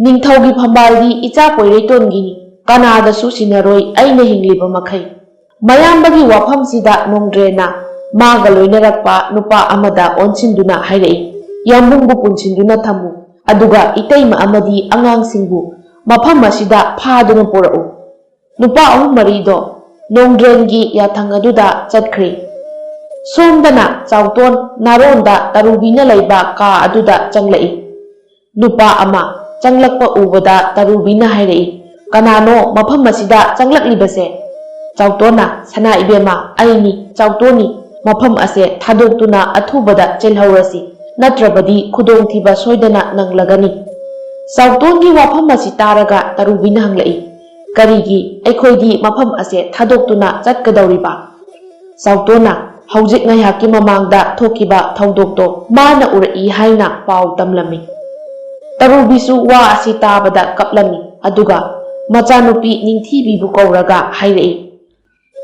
ꯅꯤꯡꯊꯧꯒꯤ ꯐꯝꯕꯥꯜꯗꯤ ꯏꯆꯥ ꯄꯣꯏꯔꯩꯇꯣꯟꯒꯤꯅꯤ, ꯀꯅꯥꯗꯁꯨ ꯁꯤꯟꯅꯔꯣꯏ ꯑꯩꯅ ꯍꯤꯡꯂꯤꯕ ꯃꯈꯩ." ꯃꯌꯥꯝꯕꯒꯤ ꯋꯥꯐꯝꯁꯤꯗ ꯅꯣꯡꯗ꯭ꯔꯦꯟꯅ ꯃꯥꯒ ꯂꯣꯏꯅꯔꯛꯄ ꯅꯨꯄꯥ ꯑꯃꯗ ꯑꯣꯟꯁꯤꯟꯗꯨꯅ ꯍꯥꯏꯔꯛꯏ, "ꯌꯥꯝꯕꯨꯡꯕꯨ ꯄꯨꯟꯁꯤꯟꯗꯨꯅ ꯊꯝꯃꯨ, ꯑꯗꯨꯒ ꯏꯇꯩꯃ ꯑꯃꯗꯤ ꯑꯉꯥꯡꯁꯤꯡꯕꯨ ꯃꯐꯝ ꯑꯁꯤꯗ ꯐꯥꯗꯨꯅ ꯄꯨꯔꯛꯎ." ꯅꯨꯄꯥ ꯑꯍꯨꯝ ꯃꯔꯤꯗꯣ ꯅꯣꯡꯗ꯭ꯔꯦꯟꯒꯤ ꯌꯥꯊꯪ ꯑꯗꯨꯗ ꯆꯠꯈ꯭ꯔꯦ꯫ ꯁꯣꯝꯗꯅ ꯆꯥꯎꯇꯣꯟ ꯅꯥꯔꯣꯟꯗ ꯇꯔꯨꯕꯤꯅ ꯂꯩꯕ ꯀꯥ ꯑꯗꯨꯗ ꯆꯪꯂꯛꯏ꯫ ꯅꯨꯄꯥ ꯑꯃ ꯆꯪꯂꯛꯄ ꯎꯕꯗ ꯇꯔꯨꯕꯤꯅ ꯍꯥꯏꯔꯛꯏ, "ꯀꯅꯥꯅꯣ ꯃꯐꯝ ꯑꯁꯤꯗ ꯆꯪꯂꯛꯂꯤꯕꯁꯦ?" ꯆꯥꯎꯇꯣꯟꯅ, "ꯁꯅꯥ ꯏꯕꯦꯝꯃ, ꯑꯩꯅꯤ, ꯆꯥꯎꯇꯣꯟꯅꯤ꯫ ꯃꯐꯝ ꯑꯁꯦ ꯊꯥꯗꯣꯛꯇꯨꯅ ꯑꯊꯨꯕꯗ ꯆꯦꯜꯍꯧꯔꯁꯤ, ꯅꯠꯇ꯭ꯔꯕꯗꯤ ꯈꯨꯗꯣꯡꯊꯤꯕ ꯁꯣꯏꯗꯅ ꯅꯪꯂꯒꯅꯤ." ꯆꯥꯎꯇꯣꯟꯒꯤ ꯋꯥꯐꯝ ꯑꯁꯤ ꯇꯥꯔꯒ ꯇꯔꯨꯕꯤꯅ ꯍꯪꯂꯛꯏ, "ꯀꯔꯤꯒꯤ ꯑꯩꯈꯣꯏꯗꯤ ꯃꯐꯝ ꯑꯁꯦ ꯊꯥꯗꯣꯛꯇꯨꯅ ꯆꯠꯀꯗꯧꯔꯤꯕ?" ꯆꯥꯎꯇꯣꯟꯅ, "ꯍꯧꯖꯤꯛ ꯉꯥꯏꯍꯥꯛꯀꯤ ꯃꯃꯥꯡꯗ ꯊꯣꯛꯈꯤꯕ ꯊꯧꯗꯣꯛꯇꯣ ꯃꯥꯅ ꯎꯔꯛꯏ ꯍꯥꯏꯅ ꯄꯥꯎ ꯇꯝꯂꯝꯃꯤ." ꯇꯔꯨꯕꯤꯁꯨ ꯋꯥ ꯑꯁꯤ ꯇꯥꯕꯗ ꯀꯞꯂꯝꯃꯤ, ꯑꯗꯨꯒ ꯃꯆꯥꯅꯨꯄꯤ ꯅꯤꯡꯊꯤꯕꯤꯕꯨ ꯀꯧꯔꯒ ꯍꯥꯏꯔꯛꯏ,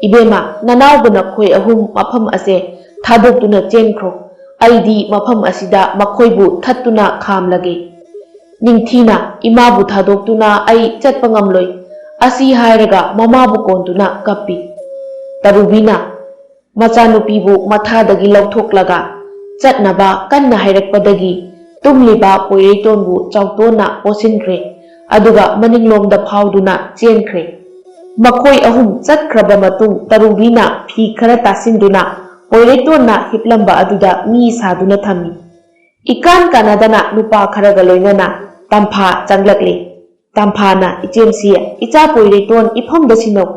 "ꯏꯕꯦꯝꯃ, ꯅꯅꯥꯎꯒ ꯅꯈꯣꯏ ꯑꯍꯨꯝ ꯃꯐꯝ ꯑꯁꯦ ꯊꯥꯗꯣꯛꯇꯨꯅ ꯆꯦꯟꯈ꯭ꯔꯣ꯫ ꯑꯩꯗꯤ ꯃꯐꯝ ꯑꯁꯤꯗ ꯃꯈꯣꯏꯕꯨ ꯊꯠꯇꯨꯅ ꯈꯥꯝꯂꯒꯦ. ꯅꯤꯡꯊꯤꯅ ꯏꯃꯥꯕꯨ ꯊꯥꯗꯣꯛꯇꯨꯅ ꯑꯩ ꯆꯠꯄ ꯉꯝꯂꯣꯏ." ꯑꯁꯤ ꯍꯥꯏꯔꯒ ꯃꯃꯥꯕꯨ ꯀꯣꯟꯗꯨꯅ ꯀꯞꯄꯤ꯫ ꯇꯔꯨꯕꯤꯅ ꯃꯆꯥꯅꯨꯄꯤꯕꯨ ꯃꯊꯥꯗꯒꯤ ꯂꯧꯊꯣꯛꯂꯒ ꯆꯠꯅꯕ ꯀꯟꯅ ꯍꯥꯏꯔꯛꯄꯗꯒꯤ ꯇꯨꯝꯂꯤꯕ ꯄꯣꯏꯔꯩꯇꯣꯟꯕꯨ ꯆꯥꯎꯇꯣꯟꯅ ꯄꯣꯠꯁꯤꯟꯈ꯭ꯔꯦ, ꯑꯗꯨꯒ ꯃꯅꯤꯡꯂꯣꯝꯗ ꯐꯥꯎꯗꯨꯅ ꯆꯦꯟꯈ꯭ꯔꯦ꯫ ꯃꯈꯣꯏ ꯑꯍꯨꯝ ꯆꯠꯈ꯭ꯔꯕ ꯃꯇꯨꯡ ꯇꯔꯨꯕꯤꯅ ꯐꯤ ꯈꯔ ꯇꯥꯁꯤꯟꯗꯨꯅ ꯄꯣꯏꯔꯩꯇꯣꯟꯅ ꯍꯤꯞꯂꯝꯕ ꯑꯗꯨꯗ ꯃꯤ ꯁꯥꯗꯨꯅ ꯊꯝꯃꯤ꯫ ꯏꯀꯥꯟ ꯀꯥꯟꯅꯗꯅ ꯅꯨꯄꯥ ꯈꯔꯒ ꯂꯣꯏꯅꯅ ꯇꯝꯐꯥ ꯆꯪꯂꯛꯂꯦ꯫ ꯇꯝꯐꯥꯅ, "ꯏꯆꯦꯝꯁꯤ, ꯏꯆꯥ ꯄꯣꯏꯔꯩꯇꯣꯟ ꯏꯐꯝꯗ ꯁꯤꯟꯅꯧ."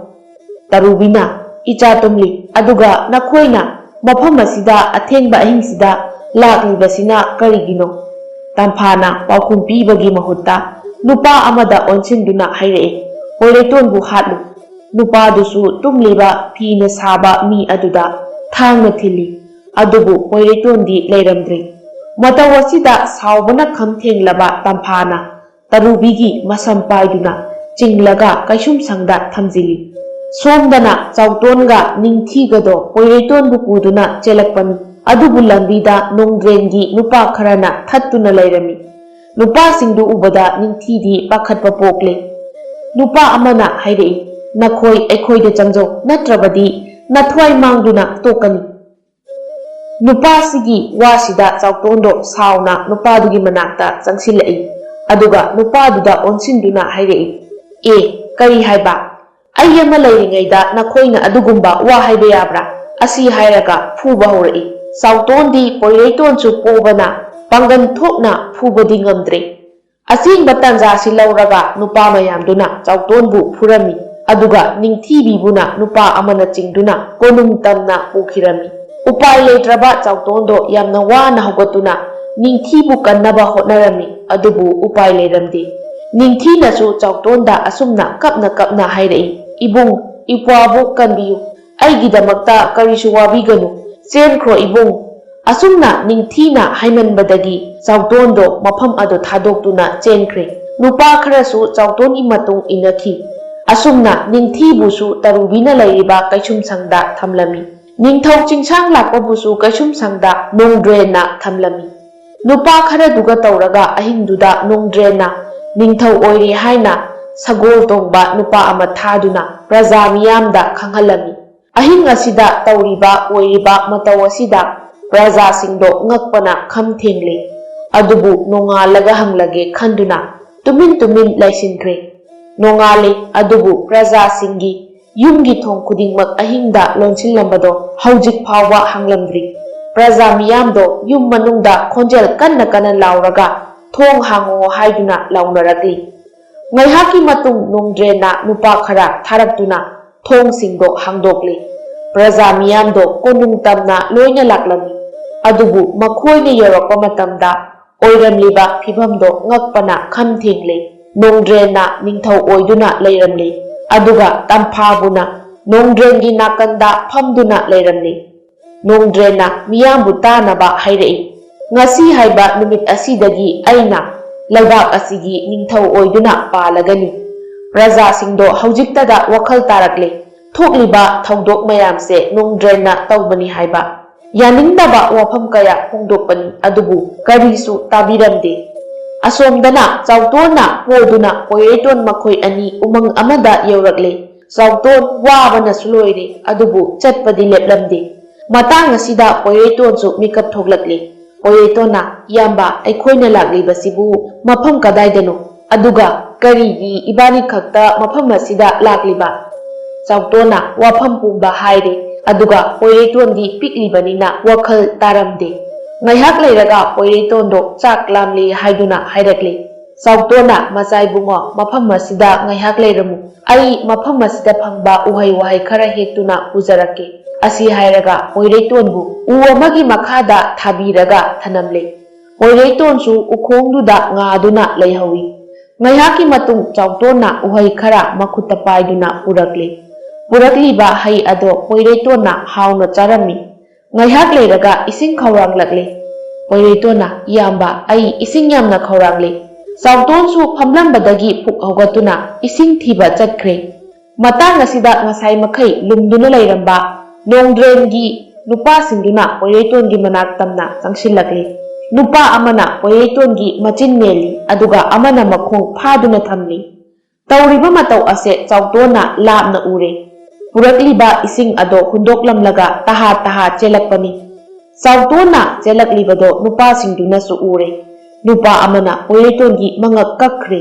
ꯇꯔꯨꯕꯤꯅ, "ꯏꯆꯥ ꯇꯨꯝꯂꯤ, ꯑꯗꯨꯒ ꯅꯈꯣꯏꯅ ꯃꯐꯝ ꯑꯁꯤꯗ ꯑꯊꯦꯡꯕ ꯑꯍꯤꯡꯁꯤꯗ ꯂꯥꯛꯂꯤꯕꯁꯤꯅ ꯀꯔꯤꯒꯤꯅꯣ?" ꯇꯝꯐꯥꯅ ꯄꯥꯎꯈꯨꯝ ꯄꯤꯕꯒꯤ ꯃꯍꯨꯠꯇ ꯅꯨꯄꯥ ꯑꯃꯗ ꯑꯣꯟꯁꯤꯟꯗꯨꯅ ꯍꯥꯏꯔꯛꯏ, "ꯄꯣꯏꯔꯩꯇꯣꯟꯕꯨ ꯍꯥꯠꯂꯨ." ꯅꯨꯄꯥꯗꯨꯁꯨ ꯇꯨꯝꯂꯤꯕ ꯐꯤꯅ ꯁꯥꯕ ꯃꯤ ꯑꯗꯨꯗ ꯊꯥꯡꯅ ꯊꯤꯜꯂꯤ, ꯑꯗꯨꯕꯨ ꯄꯣꯏꯔꯩꯇꯣꯟꯗꯤ ꯂꯩꯔꯝꯗ꯭ꯔꯦ꯫ ꯃꯇꯧ ꯑꯁꯤꯗ ꯁꯥꯎꯕꯅ ꯈꯝ ꯊꯦꯡꯂꯕ ꯇꯝꯐꯥꯅ ꯇꯔꯨꯕꯤꯒꯤ ꯃꯁꯝ ꯄꯥꯏꯗꯨꯅ ꯆꯤꯡꯂꯒ ꯀꯩꯁꯨꯝꯁꯪꯗ ꯊꯝꯖꯤꯜꯂꯤ꯫ ꯁꯣꯝꯗꯅ ꯆꯥꯎꯇꯣꯟꯒ ꯅꯤꯡꯊꯤꯒꯗꯣ ꯄꯣꯏꯔꯩꯇꯣꯟꯕꯨ ꯄꯨꯗꯨꯅ ꯆꯦꯜꯂꯛꯄꯅꯤ, ꯑꯗꯨꯕꯨ ꯂꯝꯕꯤꯗ ꯅꯣꯡꯗ꯭ꯔꯦꯟꯒꯤ ꯅꯨꯄꯥ ꯈꯔꯅ ꯊꯠꯇꯨꯅ ꯂꯩꯔꯝꯃꯤ꯫ ꯅꯨꯄꯥꯁꯤꯡꯗꯨ ꯎꯕꯗ ꯅꯤꯡꯊꯤꯗꯤ ꯄꯥꯈꯠꯄ ꯄꯣꯛꯂꯦ꯫ ꯅꯨꯄꯥ ꯑꯃꯅ ꯍꯥꯏꯔꯛꯏ, "ꯅꯈꯣꯏ ꯑꯩꯈꯣꯏꯗ ꯆꯪꯖꯧ, ꯅꯠꯇ꯭ꯔꯕꯗꯤ ꯅꯊ꯭ꯋꯥꯏ ꯃꯥꯡꯗꯨꯅ ꯇꯣꯛꯀꯅꯤ." ꯅꯨꯄꯥꯁꯤꯒꯤ ꯋꯥꯁꯤꯗ ꯆꯥꯎꯇꯣꯟꯗꯣ ꯁꯥꯎꯅ ꯅꯨꯄꯥꯗꯨꯒꯤ ꯃꯅꯥꯛꯇ ꯆꯪꯁꯤꯜꯂꯛꯏ, ꯑꯗꯨꯒ ꯅꯨꯄꯥꯗꯨꯗ ꯑꯣꯟꯁꯤꯟꯗꯨꯅ ꯍꯥꯏꯔꯛꯏ, "ꯑꯦ, ꯀꯔꯤ ꯍꯥꯏꯕ? ꯑꯩ ꯑꯃ ꯂꯩꯔꯤꯉꯩꯗ ꯅꯈꯣꯏꯅ ꯑꯗꯨꯒꯨꯝꯕ ꯋꯥ ꯍꯥꯏꯕ ꯌꯥꯕ꯭ꯔꯥ?" ꯑꯁꯤ ꯍꯥꯏꯔꯒ ꯐꯨꯕ ꯍꯧꯔꯛꯏ꯫ ꯆꯥꯎꯇꯣꯟꯗꯤ ꯄꯣꯏꯔꯩꯇꯣꯟꯁꯨ ꯄꯣꯕꯅ ꯄꯥꯡꯒꯟ ꯊꯣꯛꯅ ꯐꯨꯕꯗꯤ ꯉꯝꯗ꯭ꯔꯦ꯫ ꯑꯆꯦꯡꯕ ꯇꯥꯟꯖꯥꯁꯤ ꯂꯧꯔꯒ ꯅꯨꯄꯥ ꯃꯌꯥꯝꯗꯨꯅ ꯆꯥꯎꯇꯣꯟꯕꯨ ꯐꯨꯔꯝꯃꯤ, ꯑꯗꯨꯒ ꯅꯤꯡꯊꯤꯕꯤꯕꯨꯅ ꯅꯨꯄꯥ ꯑꯃꯅ ꯆꯤꯡꯗꯨꯅ ꯀꯣꯅꯨꯡ ꯇꯝꯅ ꯄꯨꯈꯤꯔꯝꯃꯤ꯫ ꯎꯄꯥꯏ ꯂꯩꯇ꯭ꯔꯕ ꯆꯥꯎꯇꯣꯟꯗꯣ ꯌꯥꯝꯅ ꯋꯥꯅ ꯍꯧꯒꯠꯇꯨꯅ ꯅꯤꯡꯊꯤꯕꯨ ꯀꯟꯅꯕ ꯍꯣꯠꯅꯔꯝꯃꯤ, ꯑꯗꯨꯕꯨ ꯎꯄꯥꯏ ꯂꯩꯔꯝꯗꯦ꯫ ꯅꯤꯡꯊꯤꯅꯁꯨ ꯆꯥꯎꯇꯣꯟꯗ ꯑꯁꯨꯝꯅ ꯀꯞꯅ ꯀꯞꯅ ꯍꯥꯏꯔꯛꯏ, "ꯏꯕꯨꯡ, ꯏꯄ꯭ꯋꯥꯕꯨ ꯀꯟꯕꯤꯌꯨ ꯑꯩꯒꯤꯗꯃꯛꯇ ꯀꯔꯤꯁꯨ ꯋꯥꯕꯤꯒꯅꯨ ꯆꯦꯟꯈ꯭ꯔꯣ ꯏꯕꯨꯡ ꯑꯁꯨꯝꯅ ꯅꯤꯡꯊꯤꯅ ꯍꯥꯏꯃꯟꯕꯗꯒꯤ ꯆꯥꯎꯇꯣꯟꯗꯣ ꯃꯐꯝ ꯑꯗꯨ ꯊꯥꯗꯣꯛꯇꯨꯅ ꯆꯦꯟꯈ꯭ꯔꯦ ꯅꯨꯄꯥ ꯈꯔꯁꯨ ꯆꯥꯎꯇꯣꯟꯒꯤ ꯃꯇꯨꯡ ꯏꯟꯅꯈꯤ ꯑꯁꯨꯝꯅ ꯅꯤꯡꯊꯤꯕꯨꯁꯨ ꯇꯔꯨꯕꯤꯅ ꯂꯩꯔꯤꯕ ꯀꯩꯁꯨꯝꯁꯪꯗ ꯊꯝꯂꯝꯃꯤ ꯅꯤꯡꯊꯧ ꯆꯤꯡꯁꯥꯡ ꯂꯥꯛꯄꯕꯨꯁꯨ ꯀꯩꯁꯨꯝꯁꯪꯗ ꯅꯣꯡꯗ꯭ꯔꯦꯟꯅ ꯊꯝꯂꯝꯃꯤ ꯅꯨꯄꯥ ꯈꯔꯗꯨꯒ ꯇꯧꯔꯒ ꯑꯍꯤꯡꯗꯨꯗ ꯅꯣꯡꯗ꯭ꯔꯦꯟꯅ ꯅꯤꯡꯊꯧ ꯑꯣꯏꯔꯦ ꯍꯥꯏꯅ ꯁꯒꯣꯜ ꯇꯣꯡꯕ ꯅꯨꯄꯥ ꯑꯃ ꯊꯥꯗꯨꯅ ꯄ꯭ꯔꯖꯥ ꯃꯤꯌꯥꯝꯗ ꯈꯪꯍꯜꯂꯝꯃꯤ ꯑꯍꯤꯡ ꯑꯁꯤꯗ ꯇꯧꯔꯤꯕ ꯑꯣꯏꯔꯤꯕ ꯃꯇꯧ ꯑꯁꯤꯗ ꯄ꯭ꯔꯖꯥꯁꯤꯡꯗꯣ ꯉꯛꯄꯅ ꯈꯝ ꯊꯦꯡꯂꯦ ꯑꯗꯨꯕꯨ ꯅꯣꯡꯉꯥꯜꯂꯒ ꯍꯪꯂꯒꯦ ꯈꯟꯗꯨꯅ ꯇꯨꯃꯤꯟ ꯇꯨꯃꯤꯟ ꯂꯩꯁꯤꯟꯈ꯭ꯔꯦ ꯅꯣꯡꯉꯥꯜꯂꯦ ꯑꯗꯨꯕꯨ ꯄ꯭ꯔꯖꯥꯁꯤꯡꯒꯤ ꯌꯨꯝꯒꯤ ꯊꯣꯡ ꯈꯨꯗꯤꯡꯃꯛ ꯑꯍꯤꯡꯗ ꯂꯣꯟꯁꯤꯜꯂꯝꯕꯗꯣ ꯍꯧꯖꯤꯛ ꯐꯥꯎꯕ ꯍꯥꯡꯂꯝꯗ꯭ꯔꯤ ꯄ꯭ꯔꯖꯥ ꯃꯤꯌꯥꯝꯗꯣ ꯌꯨꯝ ꯃꯅꯨꯡꯗ ꯈꯣꯟꯖꯦꯜ ꯀꯟꯅ ꯀꯟꯅ ꯂꯥꯎꯔꯒ ꯊꯣꯡ ꯍꯥꯡꯉꯣ ꯍꯥꯏꯗꯨꯅ ꯂꯥꯎꯅꯔꯛꯂꯤ ꯉꯥꯏꯍꯥꯛꯀꯤ ꯃꯇꯨꯡ ꯅꯣꯡꯗ꯭ꯔꯦꯟꯅ ꯅꯨꯄꯥ ꯈꯔ ꯊꯥꯔꯛꯇꯨꯅ ꯊꯣꯡꯁꯤꯡꯗꯣ ꯍꯥꯡꯗꯣꯛꯂꯤ ꯄ꯭ꯔꯖꯥ ꯃꯤꯌꯥꯝꯗꯣ ꯀꯣꯅꯨꯡ ꯇꯝꯅ ꯂꯣꯏꯅ ꯂꯥꯛꯂꯝꯃꯤ ꯑꯗꯨꯕꯨ ꯃꯈꯣꯏꯅ ꯌꯧꯔꯛꯄ ꯃꯇꯝꯗ ꯑꯣꯏꯔꯝꯂꯤꯕ ꯐꯤꯚꯝꯗꯣ ꯉꯛꯄꯅ ꯈꯝ ꯊꯦꯡꯂꯦ ꯅꯣꯡꯗ꯭ꯔꯦꯟꯅ ꯅꯤꯡꯊꯧ ꯑꯣꯏꯗꯨꯅ ꯂꯩꯔꯝꯂꯤ ꯑꯗꯨꯒ ꯇꯝꯐꯥꯕꯨꯅ ꯅꯣꯡꯗ꯭ꯔꯦꯟꯒꯤ ꯅꯥꯀꯟꯗ ꯐꯝꯗꯨꯅ ꯂꯩꯔꯝꯂꯤ ꯅꯣꯡꯗ꯭ꯔꯦꯟꯅ ꯃꯤꯌꯥꯝꯕꯨ ꯇꯥꯅꯕ ꯍꯥꯏꯔꯛꯏ ꯉꯁꯤ ꯍꯥꯏꯕ ꯅꯨꯃꯤꯠ ꯑꯁꯤꯗꯒꯤ ꯑꯩꯅ ꯂꯩꯕꯥꯛ ꯑꯁꯤꯒꯤ ꯅꯤꯡꯊꯧ ꯑꯣꯏꯗꯨꯅ ꯄꯥꯜꯂꯒꯅꯤ ꯄ꯭ꯔꯖꯥꯁꯤꯡꯗꯣ ꯍꯧꯖꯤꯛꯇꯗ ꯋꯥꯈꯜ ꯇꯥꯔꯛꯂꯦ ꯊꯣꯛꯂꯤꯕ ꯊꯧꯗꯣꯛ ꯃꯌꯥꯝꯁꯦ ꯅꯣꯡꯗ꯭ꯔꯦꯟꯅ ꯇꯧꯕꯅꯤ ꯍꯥꯏꯕ ꯌꯥꯅꯤꯡꯗꯕ ꯋꯥꯐꯝ ꯀꯌꯥ ꯐꯣꯡꯗꯣꯛꯄꯅꯤ ꯑꯗꯨꯕꯨ ꯀꯔꯤꯁꯨ ꯇꯥꯕꯤꯔꯝꯗꯦ ꯑꯁꯣꯝꯗꯅ ꯆꯥꯎꯇꯣꯟꯅ ꯄꯣꯗꯨꯅ ꯄꯣꯏꯔꯩꯇꯣꯟ ꯃꯈꯣꯏ ꯑꯅꯤ ꯎꯃꯪ ꯑꯃꯗ ꯌꯧꯔꯛꯂꯦ ꯆꯥꯎꯇꯣꯟ ꯋꯥꯕꯅꯁꯨ ꯂꯣꯏꯔꯦ ꯑꯗꯨꯕꯨ ꯆꯠꯄꯗꯤ ꯂꯦꯞꯂꯝꯗꯦ ꯃꯇꯥꯡ ꯑꯁꯤꯗ ꯄꯣꯏꯔꯩꯇꯣꯟꯁꯨ ꯃꯤꯀꯞ ꯊꯣꯛꯂꯛꯂꯦ ꯄꯣꯏꯔꯩꯇꯣꯟꯅ ꯏꯌꯥꯝꯕ ꯑꯩꯈꯣꯏꯅ ꯂꯥꯛꯂꯤꯕꯁꯤꯕꯨ ꯃꯐꯝ ꯀꯗꯥꯏꯗꯅꯣ ꯑꯗꯨꯒ ꯀꯔꯤꯒꯤ ꯏꯕꯥꯅꯤ ꯈꯛꯇ ꯃꯐꯝ ꯑꯁꯤꯗ ꯂꯥꯛꯂꯤꯕ ꯆꯥꯎꯇꯣꯟꯅ ꯋꯥꯐꯝ ꯄꯨꯝꯕ ꯍꯥꯏꯔꯦ ꯑꯗꯨꯒ ꯄꯣꯏꯔꯩꯇꯣꯟꯗꯤ ꯄꯤꯛꯂꯤꯕꯅꯤꯅ ꯋꯥꯈꯜ ꯇꯥꯔꯝꯗꯦ ꯉꯥꯏꯍꯥꯛ ꯂꯩꯔꯒ ꯄꯣꯏꯔꯩꯇꯣꯟꯗꯣ ꯆꯥꯛ ꯂꯥꯝꯂꯦ ꯍꯥꯏꯗꯨꯅ ꯍꯥꯏꯔꯛꯂꯦ ꯆꯥꯎꯇꯣꯟꯅ ꯃꯆꯥ ꯏꯕꯨꯡꯉꯣ ꯃꯐꯝ ꯑꯁꯤꯗ ꯉꯥꯏꯍꯥꯛ ꯂꯩꯔꯝꯃꯨ ꯑꯩ ꯃꯐꯝ ꯑꯁꯤꯗ ꯐꯪꯕ ꯎꯍꯩ ꯋꯥꯍꯩ ꯈꯔ ꯍꯦꯛꯇꯨꯅ ꯄꯨꯖꯔꯛꯀꯦ ꯑꯁꯤ ꯍꯥꯏꯔꯒ ꯄꯣꯏꯔꯩꯇꯣꯟꯕꯨ ꯎ ꯑꯃꯒꯤ ꯃꯈꯥꯗ ꯊꯥꯕꯤꯔꯒ ꯊꯅꯝꯂꯦ ꯄꯣꯏꯔꯩꯇꯣꯟꯁꯨ ꯎꯈꯣꯡꯗꯨꯗ ꯉꯥꯗꯨꯅ ꯂꯩꯍꯧꯏ ꯉꯥꯏꯍꯥꯛꯀꯤ ꯃꯇꯨꯡ ꯆꯥꯎꯇꯣꯟꯅ ꯎꯍꯩ ꯈꯔ ꯃꯈꯨꯠꯇ ꯄꯥꯏꯗꯨꯅ ꯄꯨꯔꯛꯂꯦ ꯄꯨꯔꯛꯂꯤꯕ ꯍꯩ ꯑꯗꯣ ꯄꯣꯏꯔꯩꯇꯣꯟꯅ ꯍꯥꯎꯅ ꯆꯥꯔꯝꯃꯤ ꯉꯥꯏꯍꯥꯛ ꯂꯩꯔꯒ ꯏꯁꯤꯡ ꯈꯧꯔꯥꯡꯂꯛꯂꯦ ꯄꯣꯏꯔꯩꯇꯣꯟꯅ ꯏꯌꯥꯝꯕ ꯑꯩ ꯏꯁꯤꯡ ꯌꯥꯝꯅ ꯈꯧꯔꯥꯡꯂꯦ ꯆꯥꯎꯇꯣꯟꯁꯨ ꯐꯝꯂꯝꯕꯗꯒꯤ ꯄꯨꯛ ꯍꯧꯒꯠꯇꯨꯅ ꯏꯁꯤꯡ ꯊꯤꯕ ꯆꯠꯈ꯭ꯔꯦ ꯃꯇꯥꯡ ꯑꯁꯤꯗ ꯉꯁꯥꯏ ꯃꯈꯩ ꯂꯨꯝꯗꯨꯅ ꯂꯩꯔꯝꯕ ꯅꯣꯡꯗ꯭ꯔꯦꯟꯒꯤ ꯅꯨꯄꯥꯁꯤꯡꯗꯨꯅ ꯄꯣꯏꯔꯩꯇꯣꯟꯒꯤ ꯃꯅꯥꯛ ꯇꯝꯅ ꯆꯪꯁꯤꯜꯂꯛꯂꯦ ꯅꯨꯄꯥ ꯑꯃꯅ ꯄꯣꯏꯔꯩꯇꯣꯟꯒꯤ ꯃꯆꯤꯟ ꯃꯦꯜꯂꯤ ꯑꯗꯨꯒ ꯑꯃꯅ ꯃꯈꯣꯡ ꯐꯥꯗꯨꯅ ꯊꯝꯂꯤ ꯇꯧꯔꯤꯕ ꯃꯇꯧ ꯑꯁꯦ ꯆꯥꯎꯇꯣꯟꯅ ꯂꯥꯞꯅ ꯎꯔꯦ ꯄꯨꯔꯛꯂꯤꯕ ꯏꯁꯤꯡ ꯑꯗꯣ ꯍꯨꯟꯗꯣꯛꯂꯝꯂꯒ ꯇꯍꯥ ꯇꯍꯥ ꯆꯦꯜꯂꯛꯄꯅꯤ ꯆꯥꯎꯇꯣꯟꯅ ꯆꯦꯜꯂꯛꯂꯤꯕꯗꯣ ꯅꯨꯄꯥꯁꯤꯡꯗꯨꯅꯁꯨ ꯎꯔꯦ ꯅꯨꯄꯥ ꯑꯃꯅ ꯄꯣꯏꯔꯩꯇꯣꯟꯒꯤ ꯃꯉꯛ ꯀꯛꯈ꯭ꯔꯦ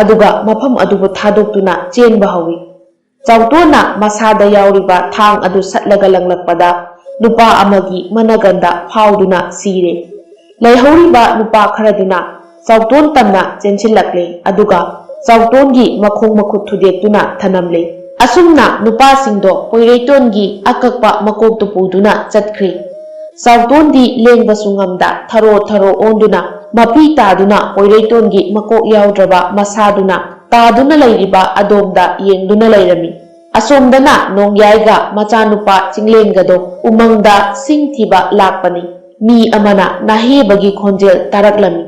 ꯑꯗꯨꯒ ꯃꯐꯝ ꯑꯗꯨꯕꯨ ꯊꯥꯗꯣꯛꯇꯨꯅ ꯆꯦꯟꯕ ꯍꯧꯏ ꯆꯥꯎꯇꯣꯟꯅ ꯃꯁꯥꯗ ꯌꯥꯎꯔꯤꯕ ꯊꯥꯡ ꯑꯗꯨ ꯁꯠꯂꯒ ꯂꯪꯂꯛꯄꯗ ꯅꯨꯄꯥ ꯑꯃꯒꯤ ꯃꯅꯒꯟꯗ ꯐꯥꯎꯗꯨꯅ ꯁꯤꯔꯦ ꯂꯩꯍꯧꯔꯤꯕ ꯅꯨꯄꯥ ꯈꯔꯗꯨꯅ ꯆꯥꯎꯇꯣꯟ ꯇꯝꯅ ꯆꯦꯟꯁꯤꯜꯂꯛꯂꯦ ꯑꯗꯨꯒ ꯆꯥꯎꯇꯣꯟꯒꯤ ꯃꯈꯣꯡ ꯃꯈꯨꯠ ꯊꯨꯗꯦꯛꯇꯨꯅ ꯊꯅꯝꯂꯦ ꯑꯁꯨꯝꯅ ꯅꯨꯄꯥꯁꯤꯡꯗꯣ ꯄꯣꯏꯔꯩꯇꯣꯟꯒꯤ ꯑꯀꯛꯄ ꯃꯀꯣꯛꯇꯨ ꯄꯨꯗꯨꯅ ꯆꯠꯈ꯭ꯔꯦ ꯆꯥꯎꯇꯣꯟꯗꯤ ꯂꯦꯡꯕꯁꯨ ꯉꯝꯗ ꯊꯔꯣ ꯊꯔꯣ ꯑꯣꯟꯗꯨꯅ ꯃꯄꯤ ꯇꯥꯗꯨꯅ ꯄꯣꯏꯔꯩꯇꯣꯟꯒꯤ ꯃꯀꯣꯛ ꯌꯥꯎꯗ꯭ꯔꯕ ꯃꯁꯥꯗꯨꯅ ꯇꯥꯗꯨꯅ ꯂꯩꯔꯤꯕ ꯑꯗꯣꯝꯗ ꯌꯦꯡꯗꯨꯅ ꯂꯩꯔꯝꯃꯤ ꯑꯁꯣꯝꯗꯅ ꯅꯣꯡꯌꯥꯏꯒ ꯃꯆꯥꯅꯨꯄꯥ ꯆꯤꯡꯂꯦꯟꯒꯗꯣ ꯎꯃꯪꯗ ꯁꯤꯡ ꯊꯤꯕ ꯂꯥꯛꯄꯅꯤ ꯃꯤ ꯑꯃꯅ ꯅꯥꯍꯦꯕꯒꯤ ꯈꯣꯟꯖꯦꯜ ꯇꯥꯔꯛꯂꯝꯃꯤ